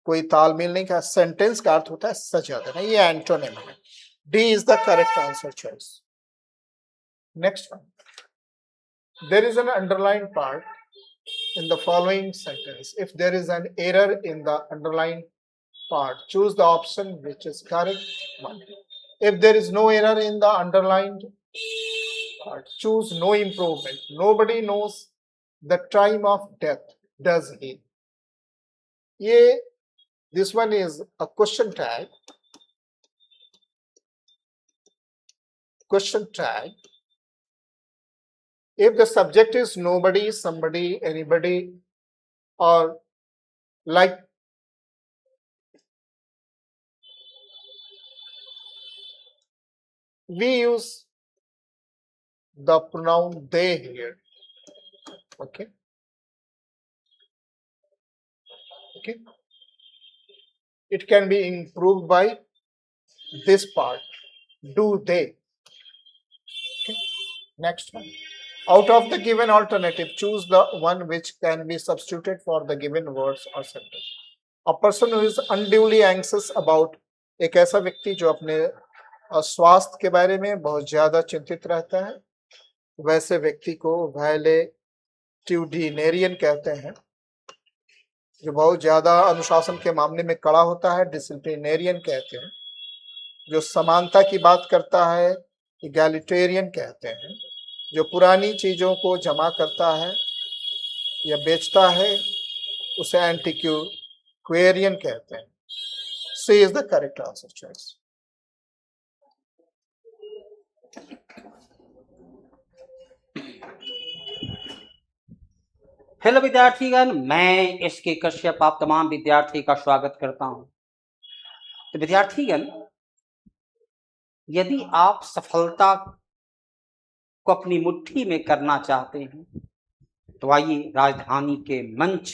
कोई तालमेल नहीं का। सेंटेंस का अर्थ होता है सजा देना, ये एंटोनिम है। D is the correct answer choice. Next one, there is an underline part in the following sentence. If there is an error in the underlined part, choose the option which is correct one. If there is no error in the underlined part, choose no improvement. Nobody knows the time of death, does he? This one is a question tag. Question tag. If the subject is nobody, somebody, anybody, or like we use the pronoun they here. Okay. Okay. It can be improved by this part. Do they? Okay. Next one. Out of the given alternative, choose the one which can be substituted for the given words or sentence. A person who is unduly anxious about, एक ऐसा व्यक्ति जो अपने स्वास्थ्य के बारे में बहुत ज्यादा चिंतित रहता है, वैसे व्यक्ति को वैलेट्यूडिनेरियन कहते हैं। जो बहुत ज्यादा अनुशासन के मामले में कड़ा होता है, डिसिप्लिनेरियन कहते हैं। जो समानता की बात करता है, इगैलिटेरियन कहते हैं। जो पुरानी चीजों को जमा करता है, या बेचता है, उसे एंटीक्वेरियन कहते हैं। C is the correct answer choice. Hello विद्यार्थीगण, मैं एसके कश्यप आप तमाम विद्यार्थी का स्वागत करता हूं। तो विद्यार्थीगण, यदि आप सफलता को अपनी मुट्ठी में करना चाहते हैं तो आइए राजधानी के मंच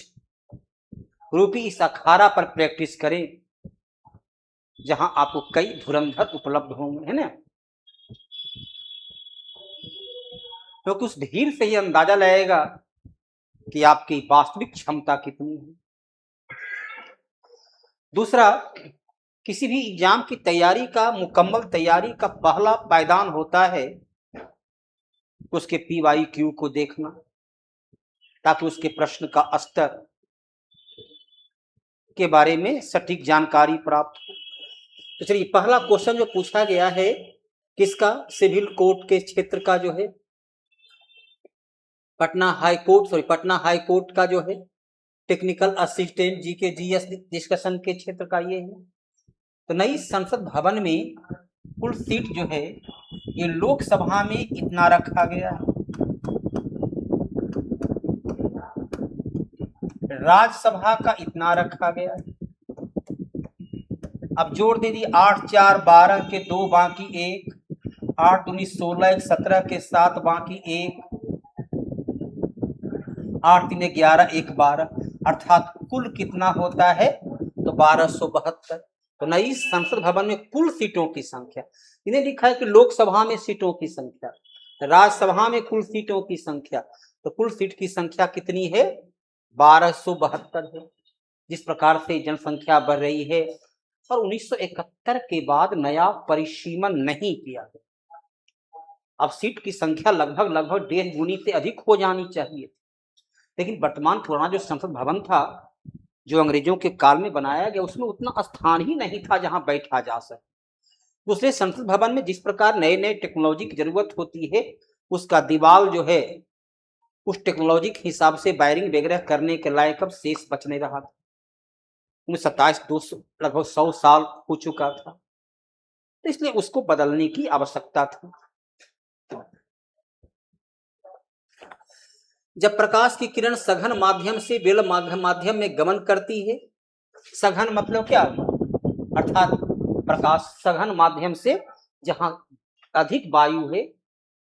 रूपी इस अखाड़ा पर प्रैक्टिस करें, जहां आपको कई धुरंधर उपलब्ध होंगे, है ना। क्योंकि उस भीड़ से ही अंदाजा लगेगा कि आपकी वास्तविक क्षमता कितनी है। दूसरा, किसी भी एग्जाम की तैयारी का, मुकम्मल तैयारी का पहला पायदान होता है उसके PYQ को देखना, ताकि उसके प्रश्न का स्तर के बारे में सटीक जानकारी प्राप्त हो। तो चलिए, पहला क्वेश्चन जो पूछा गया है किसका, सिविल कोर्ट के क्षेत्र का जो है, पटना हाई कोर्ट का जो है technical assistant GK GS discussion के क्षेत्र का ये है। तो नई संसद भवन में कुल सीट जो है ये लोकसभा में इतना रखा गया है, राज्यसभा का इतना रखा गया है। अब जोड़ दे दी, 8 4 12 के 2 बाकी 1, 8 19 16 1 17 के 7 बाकी 1, 8 3 11 1 12, अर्थात कुल कितना होता है तो 1272। तो नई संसद भवन में कुल सीटों की संख्या, इन्हें लिखा है कि लोकसभा में सीटों की संख्या, राज्यसभा में कुल सीटों की संख्या, तो कुल सीट की संख्या कितनी है 1272 है। जिस प्रकार से जनसंख्या बढ़ रही है और 1971 के बाद नया परिसीमन नहीं किया गया, अब सीट की संख्या लगभग 1.5 गुनी से अधिक हो जानी चाहिए। लेकिन वर्तमान पुराना जो संसद भवन था, जो अंग्रेजों के काल में बनाया गया, उसमें उतना स्थान ही नहीं था जहां बैठा जा सके। उसने संसद भवन में जिस प्रकार नए नए टेक्नोलॉजी की जरूरत होती है, उसका दीवार जो है उस टेक्नोलॉजी के हिसाब से वायरिंग वगैरह करने के लायक अब शेष बच नहीं रहा था। 1927 लगभग 100 साल हो चुका था, तो इसलिए उसको बदलने की आवश्यकता थी। जब प्रकाश की किरण सघन माध्यम से विरल माध्यम में गमन करती है, सघन मतलब क्या, अर्थात प्रकाश सघन माध्यम से जहां अधिक वायु है,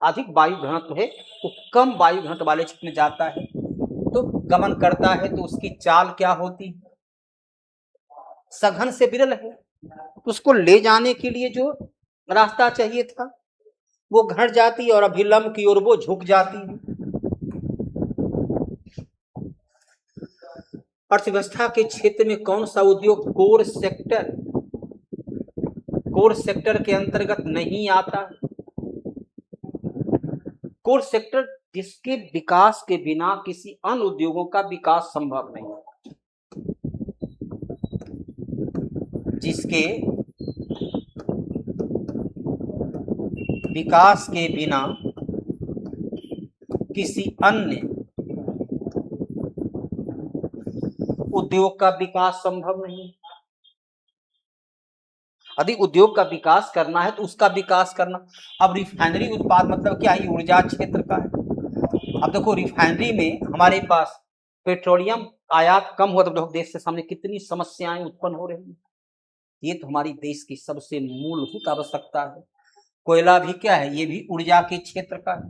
अधिक वायु घनत्व है, वो कम वायु घनत्व वाले क्षेत्र में जाता है तो गमन करता है, तो उसकी चाल क्या होती है, सघन से विरल है। उसको ले जाने के लिए जो रास्ता चाहिए था वो घट जाती है और अभिलंब की ओर वो झुक जाती है। अर्थव्यवस्था के क्षेत्र में कौन सा उद्योग कोर सेक्टर के अंतर्गत नहीं आता। कोर सेक्टर जिसके विकास के बिना किसी अन्य उद्योगों का विकास संभव नहीं है, जिसके विकास के बिना किसी अन्य उद्योग का विकास संभव नहीं। यदि उद्योग का विकास करना है तो उसका विकास करना, अब रिफाइनरी उत्पाद मतलब क्या है, ऊर्जा क्षेत्र का है। अब देखो, रिफाइनरी में हमारे पास पेट्रोलियम आयात कम हुआ तो देश के सामने कितनी समस्याएं उत्पन्न हो रही हैं। ये तो हमारी देश की सबसे मूलभूत आवश्यकता है। कोयला भी क्या है, ये भी ऊर्जा के क्षेत्र का है,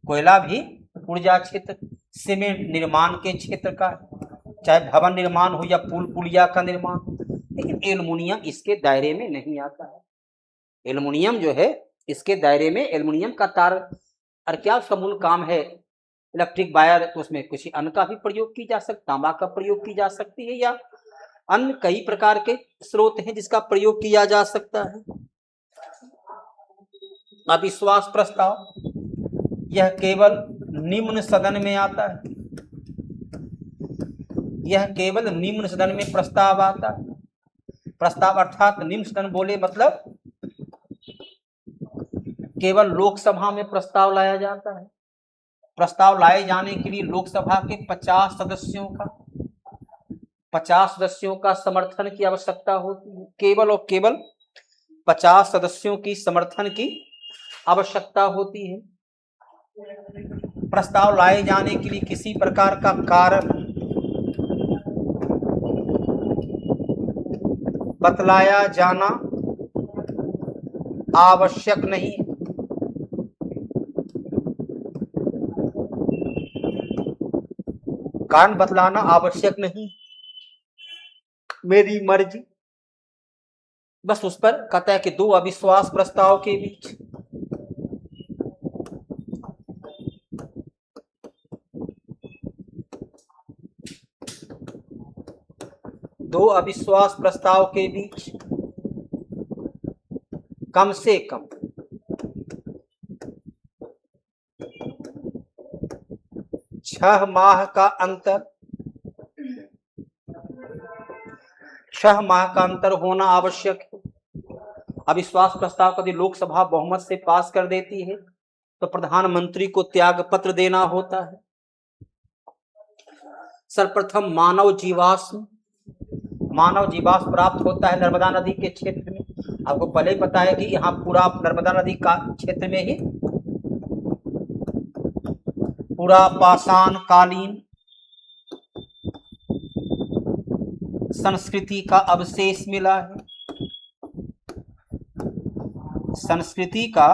कोयला भी ऊर्जा क्षेत्र, सीमेंट निर्माण के क्षेत्र का है, चाहे भवन निर्माण हो या पुलिया का निर्माण। लेकिन एल्युमिनियम इसके दायरे में नहीं आता है। एल्युमिनियम जो है इसके दायरे में, एल्युमिनियम का तार और क्या उसका मूल काम है, इलेक्ट्रिक वायर, तो उसमें किसी अन्य का भी प्रयोग की जा सकता, तांबा का प्रयोग की जा सकती है, या अन्य कई प्रकार के स्रोत हैं जिसका प्रयोग किया जा सकता है। अविश्वास प्रस्ताव, यह केवल निम्न सदन में आता है, यह केवल निम्न सदन में प्रस्ताव आता है। प्रस्ताव अर्थात निम्न सदन बोले मतलब केवल लोकसभा में प्रस्ताव लाया जाता है, प्रस्ताव लाए जाने के लिए लोकसभा के 50 सदस्यों का समर्थन की आवश्यकता होती है। केवल और केवल 50 सदस्यों की समर्थन की आवश्यकता होती है। प्रस्ताव लाए जाने के लिए किसी प्रकार का कारण बतलाया जाना आवश्यक नहीं। कारण बतलाना आवश्यक नहीं, मेरी मर्जी। बस उस पर कहता है कि 2 अविश्वास प्रस्ताव के बीच कम से कम 6 माह का अंतर होना आवश्यक है। अविश्वास प्रस्ताव यदि लोकसभा बहुमत से पास कर देती है तो प्रधानमंत्री को त्याग पत्र देना होता है। सर्वप्रथम मानव जीवाश्म प्राप्त होता है नर्मदा नदी के क्षेत्र में। आपको पहले ही पता है कि यहाँ पूरा नर्मदा नदी का क्षेत्र में ही पूरा पाषाण कालीन संस्कृति का अवशेष मिला है। संस्कृति का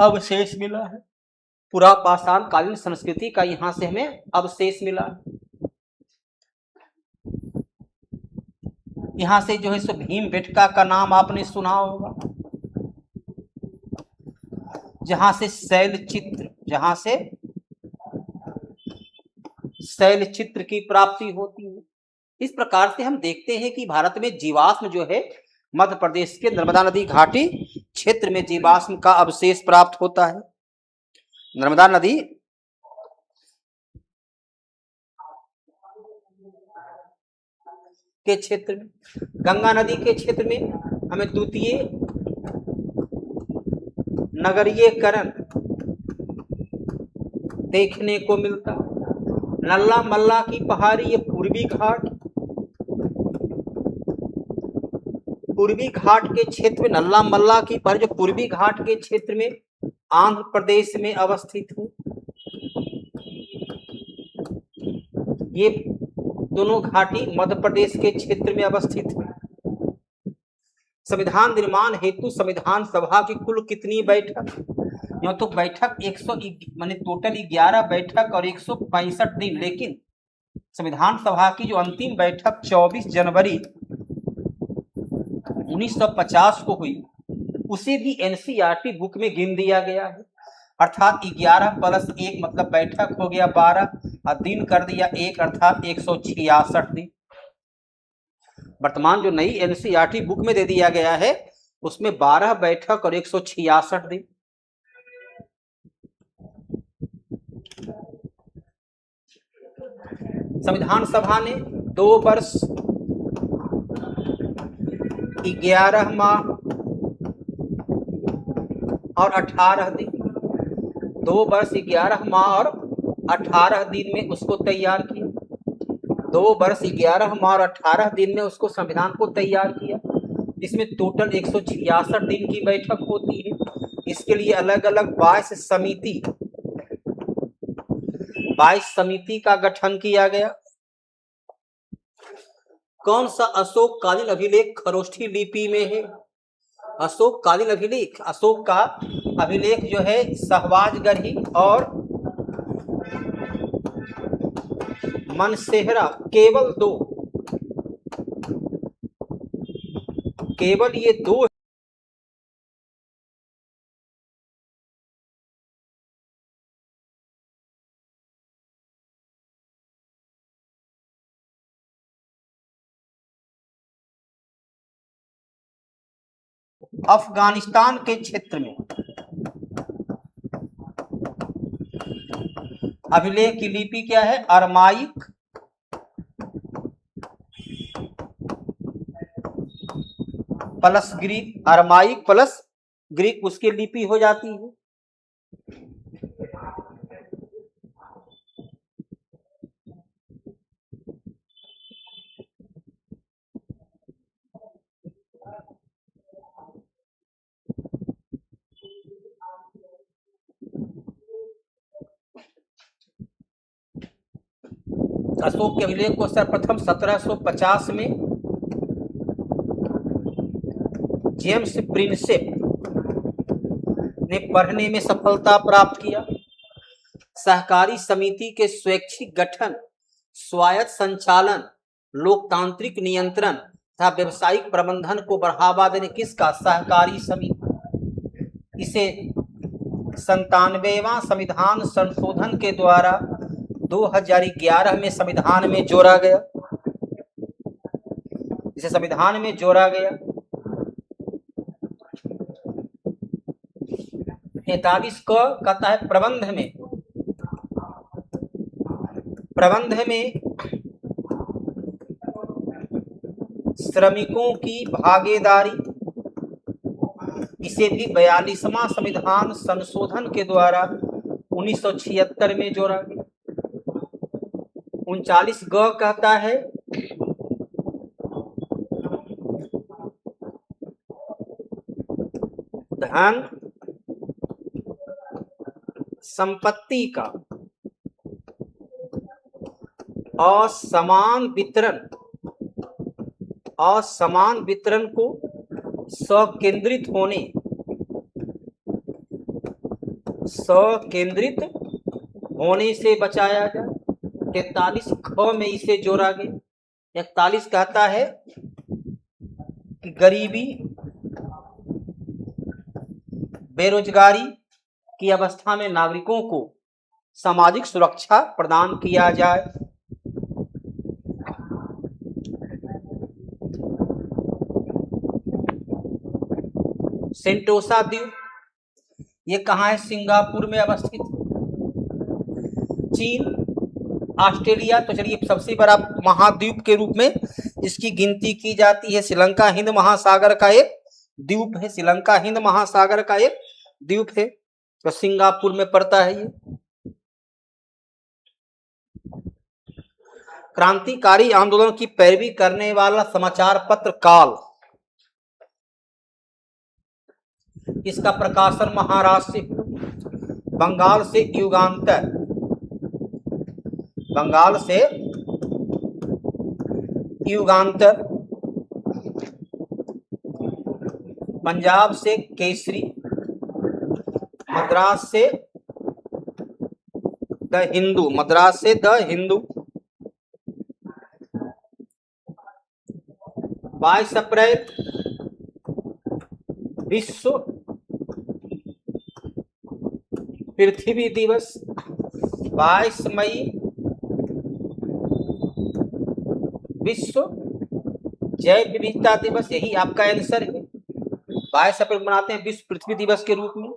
अवशेष मिला है, पूरा पाषाण कालीन संस्कृति का यहाँ से हमें अवशेष मिला है। यहाँ से जो है सो भीमबेटका का नाम आपने सुना होगा, जहां से शैल चित्र की प्राप्ति होती है। इस प्रकार से हम देखते हैं कि भारत में जीवाश्म जो है मध्य प्रदेश के नर्मदा नदी घाटी क्षेत्र में जीवाश्म का अवशेष प्राप्त होता है। नर्मदा नदी के क्षेत्र में, गंगा नदी के क्षेत्र में हमें द्वितीय नगरीयकरण देखने को मिलता। नल्ला मल्ला की पहाड़ी, ये पूर्वी घाट के क्षेत्र में, नल्ला मल्ला की पहाड़ी जो पूर्वी घाट के क्षेत्र में आंध्र प्रदेश में अवस्थित है। ये दोनों घाटी मध्य प्रदेश के क्षेत्र में अवस्थित है। संविधान निर्माण हेतु संविधान सभा की कुल कितनी बैठक? यह तो बैठक 100 माने टोटल 11 बैठक और 165 दिन, लेकिन संविधान सभा की जो अंतिम बैठक 24 जनवरी 1950 को हुई, उसे भी एनसीईआरटी बुक में गिन दिया गया है। अर्थात 11 + 1 मतलब बैठक हो गया 12 और दिन कर दिया 1 अर्थात 166 दिन। वर्तमान जो नई एनसीईआरटी बुक में दे दिया गया है उसमें 12 बैठक और 166 दिन। संविधान सभा ने 2 वर्ष 11 माह और 18 दिन 2 वर्ष 11 माह और 18 दिन में उसको तैयार किया। 2 वर्ष 11 माह और 18 दिन में उसको संविधान को तैयार किया। इसमें टोटल 166 दिन की बैठक होती है। इसके लिए अलग अलग 22 समिति का गठन किया गया। कौन सा अशोककालीन अभिलेख खरोष्ठी लिपि में है? अशोककालीन अभिलेख, अशोक का अभिलेख जो है सहवाजगढ़ी और मनसेहरा, केवल ये 2 अफगानिस्तान के क्षेत्र में अभिलेख की लिपि क्या है? Aramaic plus Greek, Aramaic plus Greek उसकी लिपि हो जाती है। अशोक के अभिलेख को सर्वप्रथम 1750 में जेम्स प्रिंसेप ने पढ़ने में सफलता प्राप्त किया। सहकारी समिति के स्वैच्छिक गठन, स्वायत्त संचालन, लोकतांत्रिक नियंत्रण तथा व्यवसायिक प्रबंधन को बढ़ावा देने किसका? सहकारी समिति। इसे 97वां संविधान संशोधन के द्वारा 2011 में संविधान में जोड़ा गया। इसे संविधान में जोड़ा गया। 43 को कहता है प्रबंध में श्रमिकों की भागीदारी। इसे भी 42वां संविधान संशोधन के द्वारा 1976 में जोड़ा गया। 39 ग कहता है धन संपत्ति का असमान वितरण को स्वकेंद्रित होने से बचाया जाए। 43 ख में इसे जोड़ा गया। 41 कहता है कि गरीबी बेरोजगारी की अवस्था में नागरिकों को सामाजिक सुरक्षा प्रदान किया जाए। सेंटोसा द्वीप ये कहाँ है? सिंगापुर में अवस्थित। चीन, ऑस्ट्रेलिया, तो चलिए सबसे बड़ा महाद्वीप के रूप में इसकी गिनती की जाती है। श्रीलंका हिंद महासागर का एक द्वीप है। श्रीलंका हिंद महासागर का एक द्वीप है, तो सिंगापुर में पड़ता है ये। क्रांतिकारी आंदोलन की पैरवी करने वाला समाचार पत्र काल, इसका प्रकाशन महाराष्ट्र से, बंगाल से युगांतर, पंजाब से केसरी, मद्रास से द हिंदू। 22 अप्रैल विश्व पृथ्वी दिवस। 22 मई विश्व जैव विविधता दिवस। यही आपका आंसर है। 22 अप्रैल मनाते हैं विश्व पृथ्वी दिवस के रूप में।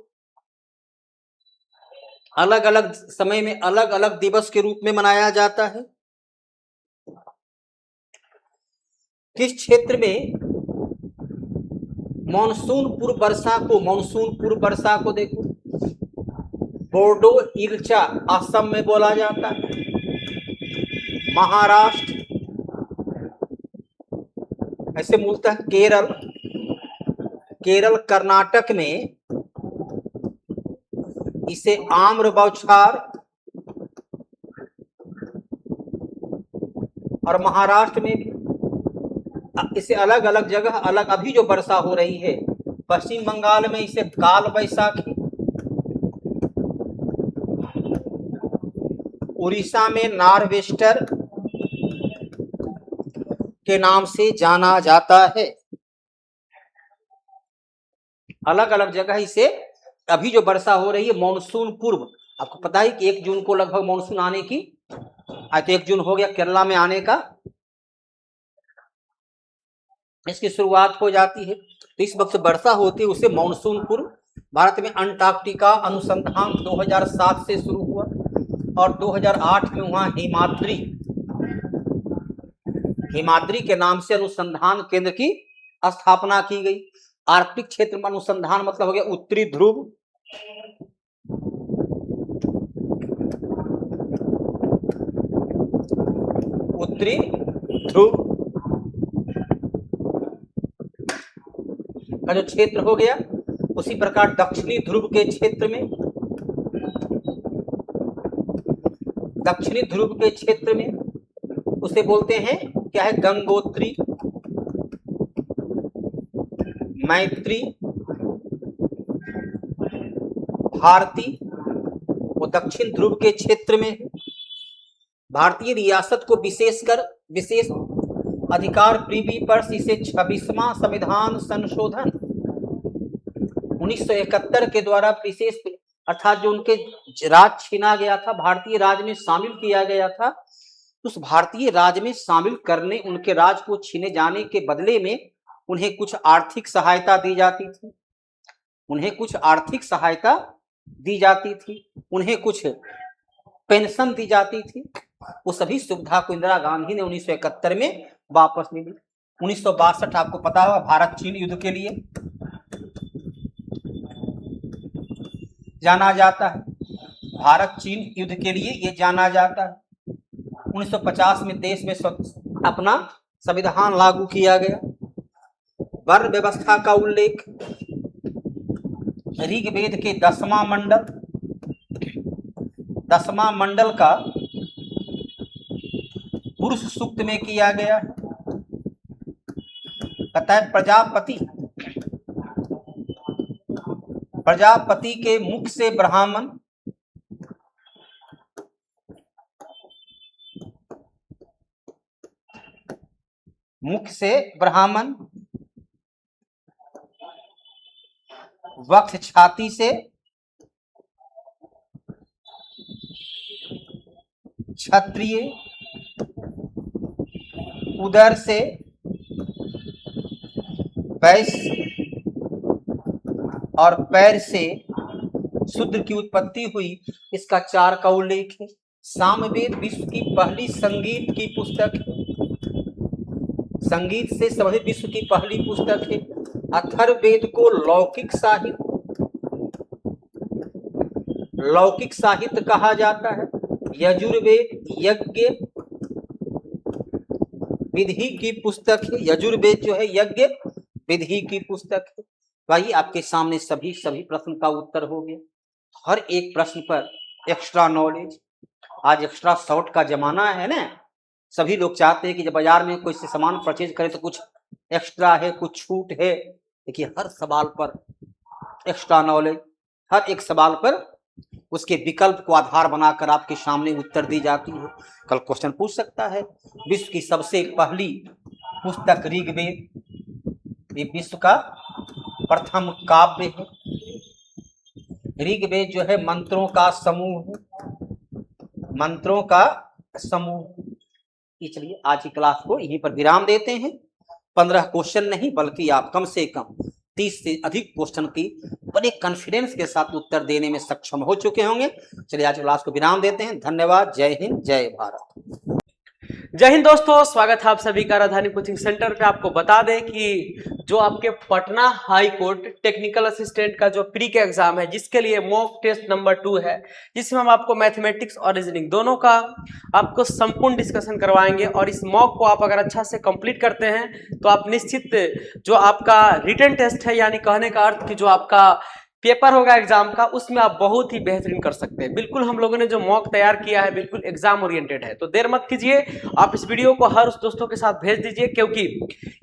अलग अलग समय में अलग अलग दिवस के रूप में मनाया जाता है। किस क्षेत्र में मानसून पूर्व वर्षा को देखो, बोर्डो इल्चा असम में बोला जाता है। महाराष्ट्र, ऐसे मूलतः केरल कर्नाटक में इसे आम्र बौछार, और महाराष्ट्र में भी इसे अलग अलग जगह अलग, अभी जो वर्षा हो रही है पश्चिम बंगाल में इसे काल बैसाखी, उड़ीसा में नार्वेस्टर के नाम से जाना जाता है। अलग अलग जगह इसे अभी जो वर्षा हो रही है मानसून पूर्व, आपको पता है कि 1 जून को लगभग मानसून आने की, आज तो 1 जून हो गया केरला में आने का, इसकी शुरुआत हो जाती है। तो इस वक्त वर्षा होती है उसे मानसून पूर्व। भारत में अंटार्कटिका अनुसंधान 2007 से शुरू हुआ और 2008 में वहां हिमाद्री के नाम से अनुसंधान केंद्र की स्थापना की गई। आर्कटिक क्षेत्र में अनुसंधान मतलब हो गया उत्तरी ध्रुव, उत्तरी ध्रुव का जो क्षेत्र हो गया। उसी प्रकार दक्षिणी ध्रुव के क्षेत्र में, दक्षिणी ध्रुव के क्षेत्र में उसे बोलते हैं क्या है, गंगोत्री, मैत्री, भारती। वो दक्षिण ध्रुव के क्षेत्र में भारतीय रियासत को विशेष अधिकार प्रीवी पर इसे 26वां संविधान संशोधन 1971 के द्वारा विशेष अर्थात जो उनके राज छीना गया था, भारतीय राज में शामिल किया गया था, उस भारतीय राज में शामिल करने, उनके राज को छीने जाने के बदले में उन्हें कुछ आर्थिक सहायता दी जाती थी, उन्हें कुछ आर्थिक सहायता दी जाती थी, उन्हें कुछ पेंशन दी जाती थी। वो सभी सुविधा को इंदिरा गांधी ने 1971 में वापस ले ली। 1962 आपको पता होगा भारत चीन युद्ध के लिए जाना जाता है, भारत चीन युद्ध के लिए ये जाना जाता है। 1950 में देश में अपना संविधान लागू किया गया। वर्ण व्यवस्था का उल्लेख ऋग्वेद के 10वां मंडल का पुरुष सूक्त में किया गया है। कहता है प्रजापति के मुख से ब्राह्मण, मुख से ब्राह्मण, वक्ष छाती से क्षत्रिय, उदर से वैश्य और पैर से शूद्र की उत्पत्ति हुई। इसका 4 का उल्लेख है। सामवेद विश्व की पहली संगीत की पुस्तक है, संगीत से संबंधित विश्व की पहली पुस्तक है। अथर्ववेद को लौकिक साहित्य कहा जाता है। यजुर्वेद यज्ञ विधि की पुस्तक है, यजुर्वेद जो है यज्ञ विधि की पुस्तक है। भाई आपके सामने सभी प्रश्न का उत्तर हो गया। हर एक प्रश्न पर एक्स्ट्रा नॉलेज। आज एक्स्ट्रा शॉर्ट का जमाना है ना, सभी लोग चाहते हैं कि जब बाजार में कोई से सामान परचेज करें तो कुछ एक्स्ट्रा है, कुछ छूट है। देखिए हर सवाल पर एक्स्ट्रा नॉलेज, हर एक सवाल पर उसके विकल्प को आधार बनाकर आपके सामने उत्तर दी जाती है। कल क्वेश्चन पूछ सकता है विश्व की सबसे पहली पुस्तक ऋग्वेद, ये विश्व का प्रथम काव्य है। ऋग्वेद जो है मंत्रों का समूह है, मंत्रों का समूह। इसलिए आज की क्लास को यहीं पर विराम देते हैं। 15 क्वेश्चन नहीं बल्कि आप कम से कम 30 से अधिक क्वेश्चन की बड़े कॉन्फिडेंस के साथ उत्तर देने में सक्षम हो चुके होंगे। चलिए आज क्लास को विराम देते हैं। धन्यवाद। जय हिंद, जय भारत। जय हिंद दोस्तों, स्वागत है आप सभी का राजधानी कोचिंग सेंटर पे। आपको बता दें कि जो आपके Patna high court technical assistant का जो प्री का एग्जाम है, जिसके लिए मॉक टेस्ट नंबर 2 है, जिसमें हम आपको मैथमेटिक्स और रीजनिंग दोनों का आपको संपूर्ण डिस्कशन करवाएंगे। और इस मॉक को आप अगर अच्छा से कंप्लीट करते हैं तो आप निश्चित जो आपका रिटन टेस्ट है, यानी कहने का अर्थ कि जो आपका पेपर होगा एग्जाम का, उसमें आप बहुत ही बेहतरीन कर सकते हैं। बिल्कुल हम लोगों ने जो मॉक तैयार किया है बिल्कुल एग्जाम ओरिएंटेड है। तो देर मत कीजिए, आप इस वीडियो को हर उस दोस्तों के साथ भेज दीजिए, क्योंकि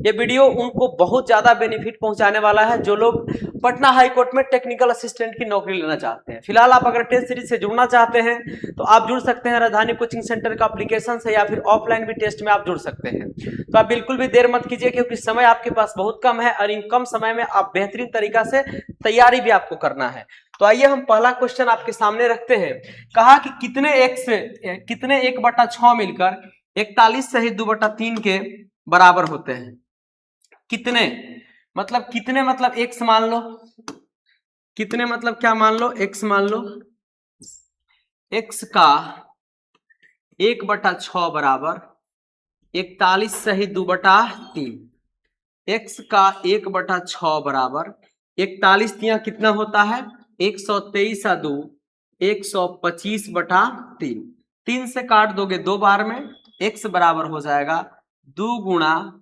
ये वीडियो उनको बहुत ज्यादा बेनिफिट पहुंचाने वाला है जो लोग पटना हाई कोर्ट में टेक्निकल असिस्टेंट की नौकरी लेना चाहते हैं। फिलहाल आप अगर टेस्ट सीरीज से जुड़ना चाहते हैं तो आप जुड़ सकते हैं राजधानी कोचिंग सेंटर का एप्लीकेशन से, या फिर ऑफलाइन भी टेस्ट में आप जुड़ सकते हैं। तो आप बिल्कुल भी देर मत कीजिए, क्योंकि समय आपके पास बहुत कम है और इन कम समय में आप बेहतरीन तरीका से तैयारी भी आपको करना है। तो आइए हम पहला क्वेश्चन आपके सामने रखते हैं। कहा कि कितने 1/6 मिलकर 41 सही 2/3 के बराबर होते हैं। कितने मतलब x मान लो, कितने मतलब क्या मान लो, x मान लो। x का 1/6 बराबर 41 सही 2/3। x का 1/6 बराबर 41 दिया कितना होता है 123 आ 2 125/3। 3 से काट दोगे 2 बार में x बराबर हो जाएगा 2 गुणा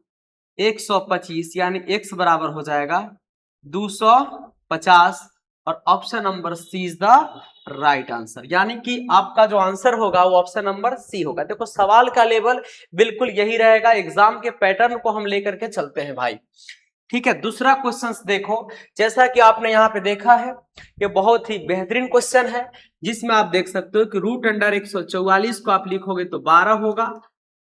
125 यानी x बराबर हो जाएगा 250 और option number C is the right answer. यानी कि आपका जो आंसर होगा वो ऑप्शन नंबर सी होगा। देखो सवाल का लेवल बिल्कुल यही रहेगा, एग्जाम के पैटर्न को हम लेकर के चलते हैं भाई। ठीक है, दूसरा क्वेश्चन देखो, जैसा कि आपने यहाँ पे देखा है ये बहुत ही बेहतरीन क्वेश्चन है, जिसमें आप देख सकते हो कि √144 को आप लिखोगे तो 12 होगा,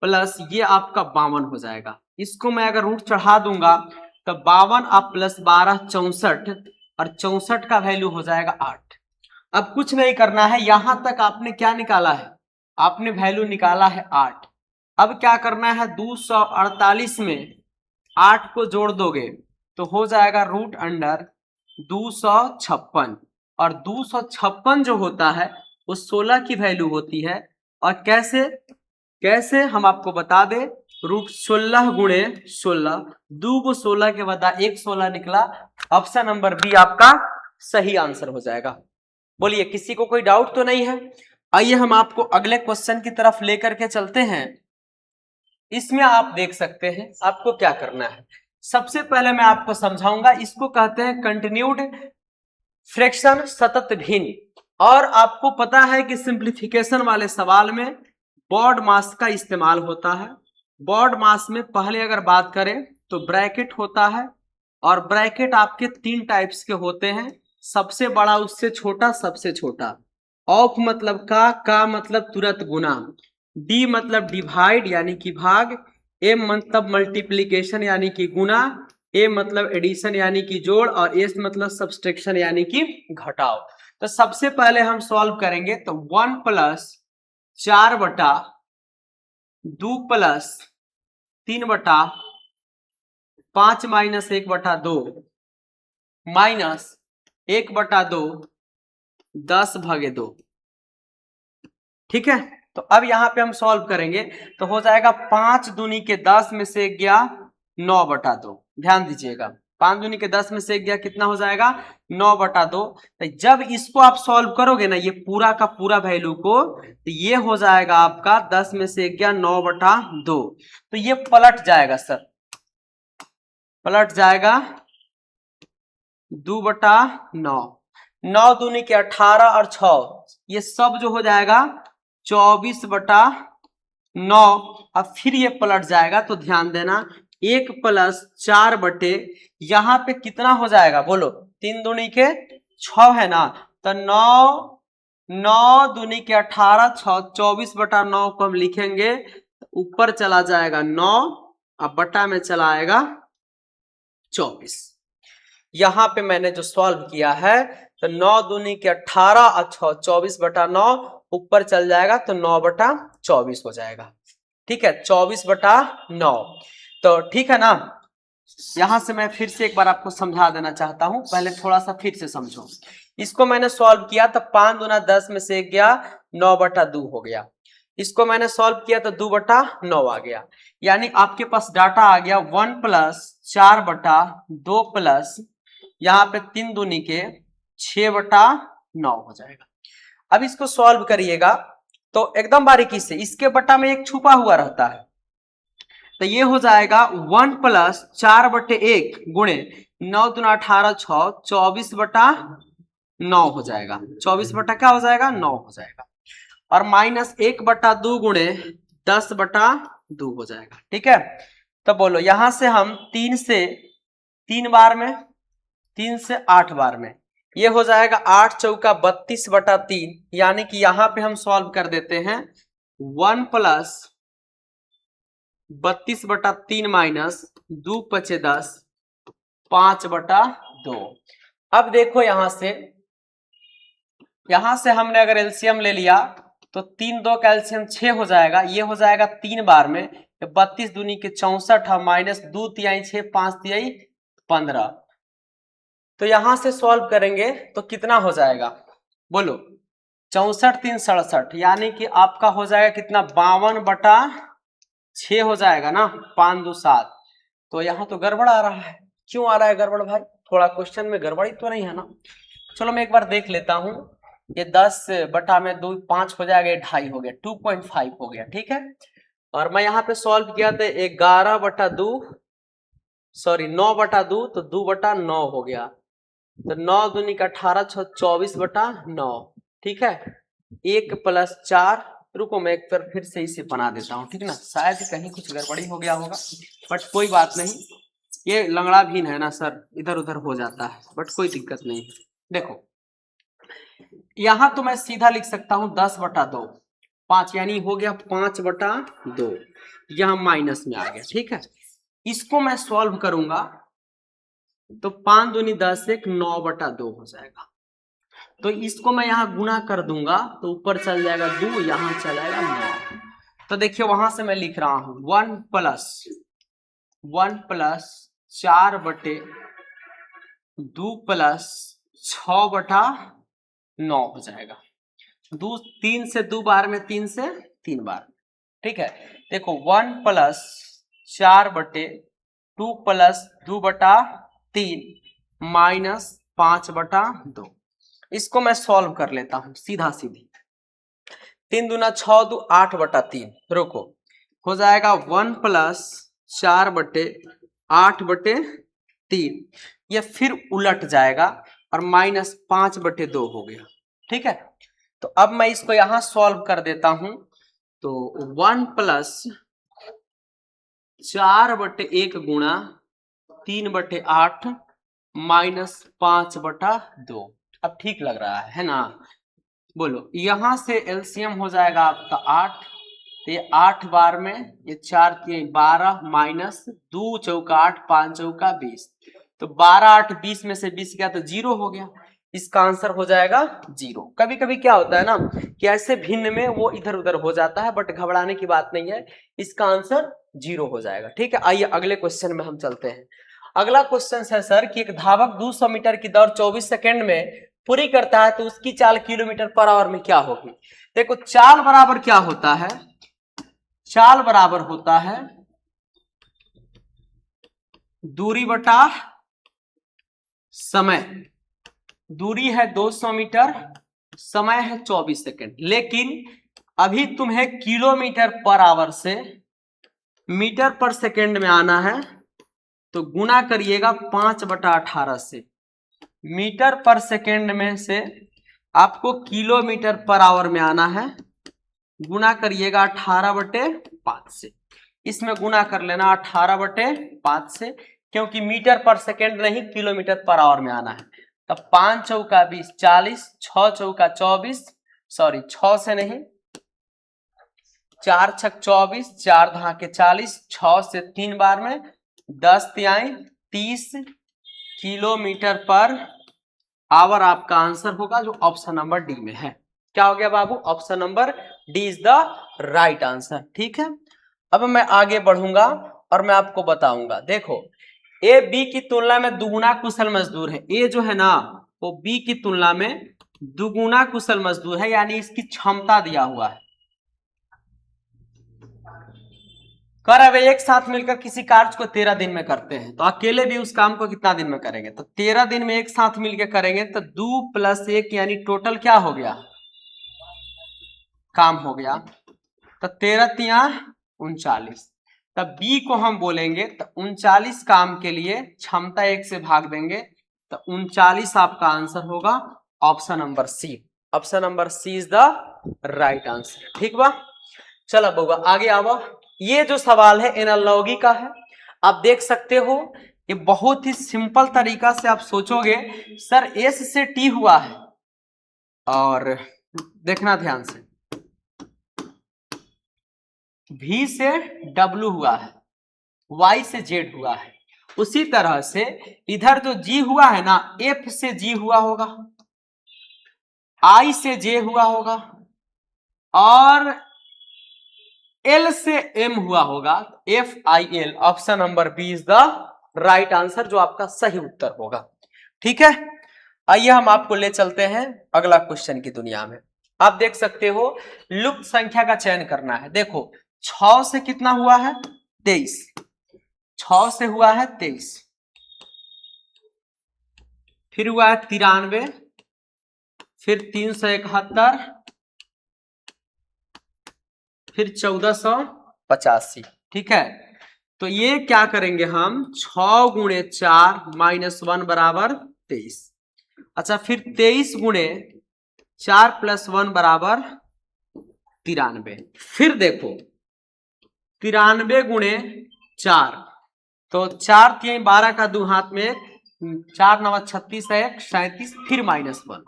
प्लस ये आपका 52 हो जाएगा। इसको मैं अगर रूट चढ़ा दूंगा तो 52 आप प्लस 12 64 और 64 का वैल्यू हो जाएगा 8। अब कुछ नहीं करना है, यहां तक आपने क्या निकाला है, आपने वैल्यू निकाला है 8। अब क्या करना है 248 में 8 को जोड़ दोगे तो हो जाएगा √256 और 256 जो होता है वो 16 की वैल्यू होती है। और कैसे हम आपको बता दें, √16 गुणे 16, 2 को 16 के बाद 1 16 निकला, ऑप्शन नंबर बी आपका सही आंसर हो जाएगा। बोलिए किसी को कोई डाउट तो नहीं है? आइए हम आपको अगले क्वेश्चन की तरफ लेकर के चलते हैं। इसमें आप देख सकते हैं आपको क्या करना है। सबसे पहले मैं आपको समझाऊंगा, इसको कहते हैं कंटिन्यूड फ्रैक्शन, सतत भिन्न। और आपको पता है कि सिंप्लीफिकेशन वाले सवाल में बॉड मास का इस्तेमाल होता है। बॉड मास में पहले अगर बात करें तो ब्रैकेट होता है, और ब्रैकेट आपके 3 टाइप्स के होते हैं, सबसे बड़ा उससे छोटा सबसे छोटा। ऑफ मतलब का मतलब तुरंत गुना, डी मतलब डिवाइड यानी कि भाग, एम मतलब मल्टीप्लीकेशन यानी कि गुना, ए मतलब एडिशन यानी कि जोड़, और एस मतलब सब्सट्रैक्शन यानी कि घटाव। तो सबसे पहले हम सॉल्व करेंगे तो 1 + 4/2 + 3/5 - 1/2 माइनस 1/2 10/2। ठीक है, तो अब यहां पे हम सॉल्व करेंगे तो हो जाएगा 5 दूनी के 10 में से गया 9/2। ध्यान दीजिएगा, 5 दूनी के 10 में से गया कितना हो जाएगा 9/2। तो जब इसको आप सॉल्व करोगे ना ये पूरा का पूरा वैल्यू को, तो ये हो जाएगा आपका 10 में से गया 9/2। तो ये पलट जाएगा सर, पलट जाएगा 2/9। 9 दूनी के 18 और 6 ये सब जो हो जाएगा 24/9। अब फिर ये पलट जाएगा, तो ध्यान देना 1 + 4 यहाँ पे कितना हो जाएगा बोलो, 3 दूनी के 6 है ना, तो 9 दूनी के 18 6 24/9 को हम लिखेंगे, ऊपर चला जाएगा 9 अब बटा में चला आएगा 24। यहां पे मैंने जो सॉल्व किया है तो 9 दूनी के 18 और 6 24/9 ऊपर चल जाएगा तो 9/24 हो जाएगा। ठीक है, 24/9। तो ठीक है ना, यहां से मैं फिर से एक बार आपको समझा देना चाहता हूं, पहले थोड़ा सा फिर से समझो। इसको मैंने सॉल्व किया तो 5 दूना 10 में से गया 9/2 हो गया। इसको मैंने सॉल्व किया तो 2/9 आ गया, यानी आपके पास डाटा आ गया 1 + 4/2 प्लस यहाँ पे 3 दूनी के 6/9 हो जाएगा। अब इसको सॉल्व करिएगा तो एकदम बारीकी से, इसके बटा में एक छुपा हुआ रहता है, तो ये हो जाएगा 1 + 4/1 गुणे 9 दूना 18 6 24/9 हो जाएगा। 24 बटा क्या हो जाएगा 9 हो जाएगा, और माइनस 1/2 गुणे 10/2 हो जाएगा। ठीक है, तो बोलो यहां से हम 3 से 3 बार में 3 से 8 बार में ये हो जाएगा 8 चौका 32/3, यानी कि यहां पे हम सॉल्व कर देते हैं 1 + 32/3 माइनस 2 × 5 = 10 5/2। अब देखो यहां से हमने अगर एलसीएम ले लिया तो 3 2 का एलसीएम 6 हो जाएगा, ये हो जाएगा 3 बार में 32 दूनी के 64 माइनस 2 तिहाई 6 5 तिहाई 15। तो यहां से सॉल्व करेंगे तो कितना हो जाएगा बोलो, 64 3 67, यानी कि आपका हो जाएगा कितना 52/6 हो जाएगा ना, 5 2 7। तो यहाँ तो गड़बड़ आ रहा है। क्यों आ रहा है गड़बड़ भाई? थोड़ा क्वेश्चन में गड़बड़ी तो नहीं है ना? चलो मैं एक बार देख लेता हूँ। ये 10 बटा में 2 5 हो जाएगा, 2.5 हो गया, 2.5 हो गया, ठीक है। और मैं यहाँ पे सॉल्व किया था 11 बटा 2 सॉरी 9 बटा 2 तो 2 बटा 9 हो गया। तो 9 दूनी का 18 24 बटा 9, ठीक है। 1 + 4, रुको मैं एक बार फिर से इसे बना देता हूँ, ठीक ना, शायद कहीं कुछ गड़बड़ी हो गया होगा, बट कोई बात नहीं। ये लंगड़ा भी है ना सर, इधर उधर हो जाता है, बट कोई दिक्कत नहीं है। देखो यहां तो मैं सीधा लिख सकता हूं 10 बटा 2 5, यानी हो गया 5 बटा 2, यहां माइनस में आ गया, ठीक है। इसको मैं सॉल्व करूंगा तो 5 दूनी 10 1 9 बटा 2 हो जाएगा। तो इसको मैं यहां गुना कर दूंगा तो ऊपर चल जाएगा 2, यहां चल जाएगा 9। तो देखिए वहां से मैं लिख रहा हूं 1 प्लस 4 बटे 2 प्लस 6 बटा 9 हो जाएगा। 3 से 2 बार में 3 से 3 बार, ठीक है। देखो 1 प्लस 4 बटे 2 प्लस 2 बटा 3 माइनस 5 बटा 2। इसको मैं सॉल्व कर लेता हूं सीधा सीधी। 3 दूना 6 2 8 बटा 3, रुको हो जाएगा 1 प्लस 4 बटे 8 बटे 3, ये फिर उलट जाएगा और माइनस 5 बटे 2 हो गया, ठीक है। तो अब मैं इसको यहां सॉल्व कर देता हूं। तो 1 प्लस 4 बटे 1 गुणा 3 बटे 8 माइनस 5 बटा 2। अब ठीक लग रहा है ना? बोलो, यहां से एलसीएम हो जाएगा आपका 8, तो ये 8 बार में ये 4 3 12 माइनस 2 चौका 8 5 चौका 20, तो 12 8 20 में से 20 गया तो 0 हो गया। इसका आंसर हो जाएगा 0। कभी कभी क्या होता है ना कि ऐसे भिन्न में वो इधर उधर हो जाता है, बट घबराने की बात नहीं है, इसका आंसर 0 हो जाएगा, ठीक है। आइए अगले क्वेश्चन में हम चलते हैं। अगला क्वेश्चन है सर कि एक धावक 200 मीटर की दौड़ 24 सेकेंड में पूरी करता है तो उसकी चाल किलोमीटर पर आवर में क्या होगी? देखो चाल बराबर क्या होता है? चाल बराबर होता है दूरी बटा समय। दूरी है 200 मीटर, समय है 24 सेकेंड, लेकिन अभी तुम्हें किलोमीटर पर आवर से मीटर पर सेकेंड में आना है, तो गुना करिएगा 5/18 से। मीटर पर सेकेंड में से आपको किलोमीटर पर आवर में आना है, गुना करिएगा 18/5 से। इसमें गुना कर लेना 18/5 से, क्योंकि मीटर पर सेकेंड नहीं किलोमीटर पर आवर में आना है। तब 5 चौका 20 40, 6 चौका 24, सॉरी 6 से नहीं 4 छक 24, 4 धाके 40, 6 से 3 बार में 10 तिहाई 30 किलोमीटर पर आवर आपका आंसर होगा, जो ऑप्शन नंबर डी में है। क्या हो गया बाबू? Option number D is the right answer, ठीक है। अब मैं आगे बढ़ूंगा और मैं आपको बताऊंगा। देखो ए बी की तुलना में दुगुना कुशल मजदूर है। ए जो है ना वो बी की तुलना में दुगुना कुशल मजदूर है, यानी इसकी क्षमता दिया हुआ है। कर अब एक साथ मिलकर किसी कार्य को 13 दिन में करते हैं, तो अकेले भी उस काम को कितना दिन में करेंगे? तो 13 दिन में एक साथ मिलकर करेंगे, तो 2 + 1 यानी टोटल क्या हो गया? काम हो गया। तो 13 तिया 39, तब बी को हम बोलेंगे तो 39 काम के लिए क्षमता 1 से भाग देंगे, तो 39 आपका आंसर होगा option number C. Option number C is the right answer, ठीक बा। चलो बउआ आगे आओ। ये जो सवाल है एनालॉगी का है, आप देख सकते हो ये बहुत ही सिंपल तरीका से आप सोचोगे सर एस से टी हुआ है, और देखना ध्यान से V से W हुआ है, Y से Z हुआ है, उसी तरह से इधर जो G हुआ है ना F से G हुआ होगा, I से J हुआ होगा, और L से M हुआ होगा, FIL। Option number B is the right answer, जो आपका सही उत्तर होगा, ठीक है। आइए हम आपको ले चलते हैं अगला क्वेश्चन की दुनिया में। आप देख सकते हो लुप्त संख्या का चयन करना है। देखो 6 से कितना हुआ है? 23, 6 से हुआ है 23, फिर हुआ है 93, फिर 371, फिर 1485। ठीक है, तो ये क्या करेंगे हम, 6 गुणे 4 माइनस 1 बराबर 23। अच्छा, फिर 23 गुणे 4 प्लस 1 बराबर 93। फिर देखो 93 गुणे 4, तो 4 3 12 का 2 हाथ में, 4 9 36 है 37, फिर माइनस 1।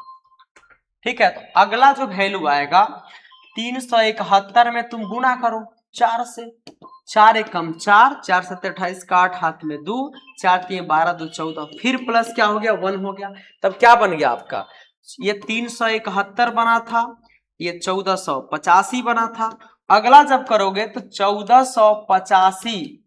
ठीक है, तो अगला जो वैल्यू आएगा 371 में तुम गुना करो 4 से, 4 एक कम 4, 4 7 28 का 8 हाथ में 2, 4 3 12 2 14, फिर प्लस क्या हो गया 1 हो गया। तब क्या बन गया आपका, ये 371 बना था, ये 1485 बना था। अगला जब करोगे तो 1485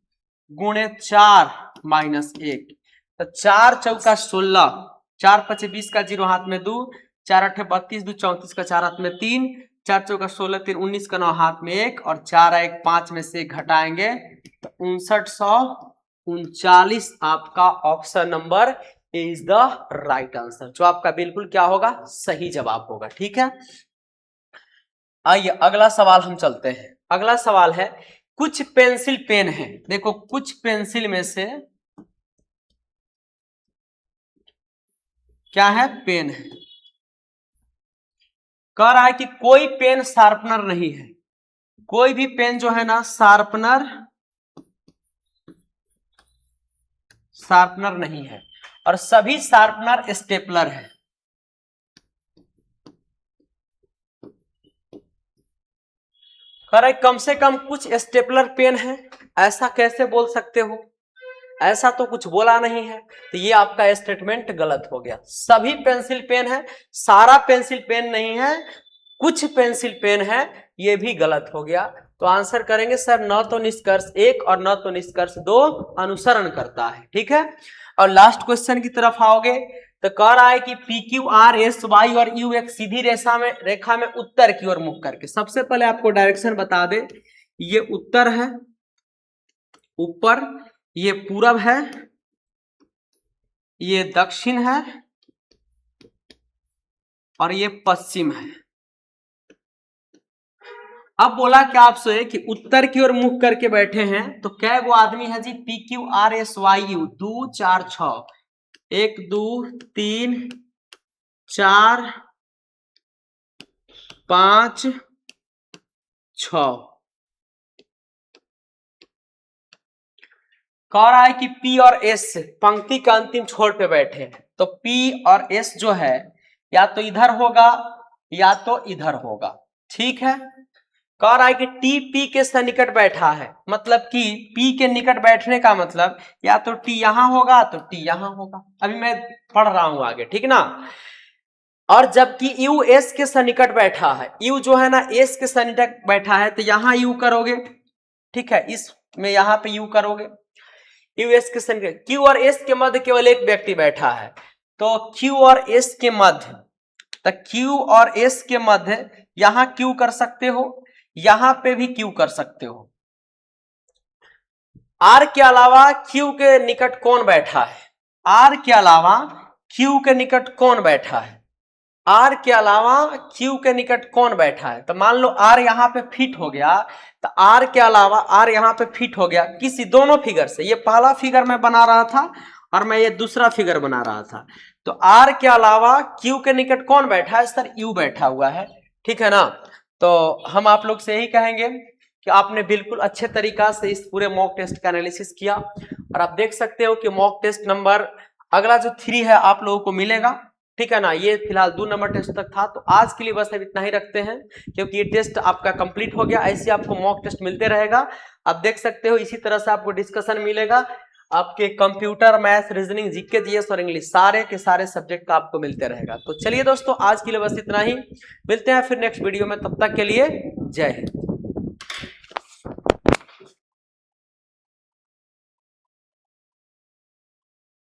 गुणे 4 माइनस 1, तो 4 चौका 16, 4 5 20 का 0 हाथ में 2, 4 8 32 2 34 का 4 हाथ में 3, 4 चौका 16 3 19 का 9 हाथ में 1, और 4 1 5 में से घटाएंगे तो 5939 आपका option number is the right answer, जो आपका बिल्कुल क्या होगा, सही जवाब होगा। ठीक है, आइए अगला सवाल हम चलते हैं। अगला सवाल है, कुछ पेंसिल पेन है, देखो कुछ पेंसिल में से क्या है, पेन है। कह रहा है कि कोई पेन शार्पनर नहीं है, कोई भी पेन जो है ना शार्पनर नहीं है, और सभी शार्पनर स्टेपलर है। कह रहा है कम से कम कुछ स्टेपलर पेन है, ऐसा कैसे बोल सकते हो, ऐसा तो कुछ बोला नहीं है, तो ये आपका स्टेटमेंट गलत हो गया। सभी पेंसिल पेन है, सारा पेंसिल पेन नहीं है, कुछ पेंसिल पेन है, ये भी गलत हो गया। तो आंसर करेंगे सर, न तो निष्कर्ष 1 और न तो निष्कर्ष 2 अनुसरण करता है। ठीक है, और लास्ट क्वेश्चन की तरफ आओगे तो कह रहा है कि P Q R S Y और यू एक सीधी रेखा में उत्तर की ओर मुख करके। सबसे पहले आपको डायरेक्शन बता दे, ये उत्तर है ऊपर, ये पूरब है, ये दक्षिण है, और ये पश्चिम है। अब बोला क्या आपसे कि उत्तर की ओर मुख करके बैठे हैं, तो कै गो आदमी है जी, P Q R S Y U, 2 4 6, 1 2 3 4 5 6। कह रहा है कि P और S पंक्ति का अंतिम छोर पे बैठे हैं, तो P और S जो है या तो इधर होगा या तो इधर होगा। ठीक है, कह रहा है कि T P के सन्निकट बैठा है, मतलब कि P के निकट बैठने का मतलब या तो T यहां होगा तो T यहां होगा। अभी मैं पढ़ रहा हूं आगे, ठीक ना। और जबकि U S के सन्निकट बैठा है, U जो है ना S के सन्निकट बैठा है, तो यहां U करोगे। ठीक है, इसमें यहां पे U करोगे, यूएस के सन्निकट। Q और S के मध्य केवल एक व्यक्ति बैठा है, तो Q और S के मध्य, तो Q और S के मध्य यहां Q कर सकते हो, यहां पे भी Q कर सकते हो। R के अलावा Q के निकट कौन बैठा है, R के अलावा Q के निकट कौन बैठा है, R के अलावा Q के निकट कौन बैठा है। तो मान लो R यहाँ पे फिट हो गया, तो R के अलावा R यहाँ पे फिट हो गया किसी दोनों फिगर से। ये पहला फिगर मैं बना रहा था और मैं ये दूसरा फिगर बना रहा था, तो R के अलावा Q के निकट कौन बैठा है, सर U बैठा हुआ है। ठीक है ना, तो हम आप लोग से यही कहेंगे कि आपने बिल्कुल अच्छे तरीका से इस पूरे मॉक टेस्ट का एनालिसिस किया, और आप देख सकते हो कि मॉक टेस्ट नंबर अगला जो 3 है आप लोगों को मिलेगा। ठीक है ना, ये फिलहाल 2 नंबर टेस्ट तक था, तो आज के लिए बस अब इतना ही रखते हैं, क्योंकि ये टेस्ट आपका कंप्लीट हो गया। ऐसे आपको मॉक टेस्ट मिलते रहेगा, आप देख सकते हो। इसी तरह से आपको डिस्कशन मिलेगा, आपके computer, maths, reasoning, GK, GS और इंग्लिश सारे के सारे सब्जेक्ट का आपको मिलते रहेगा। तो चलिए दोस्तों, आज के लिए बस इतना ही, मिलते हैं फिर नेक्स्ट वीडियो में, तब तक के लिए जय हिंद।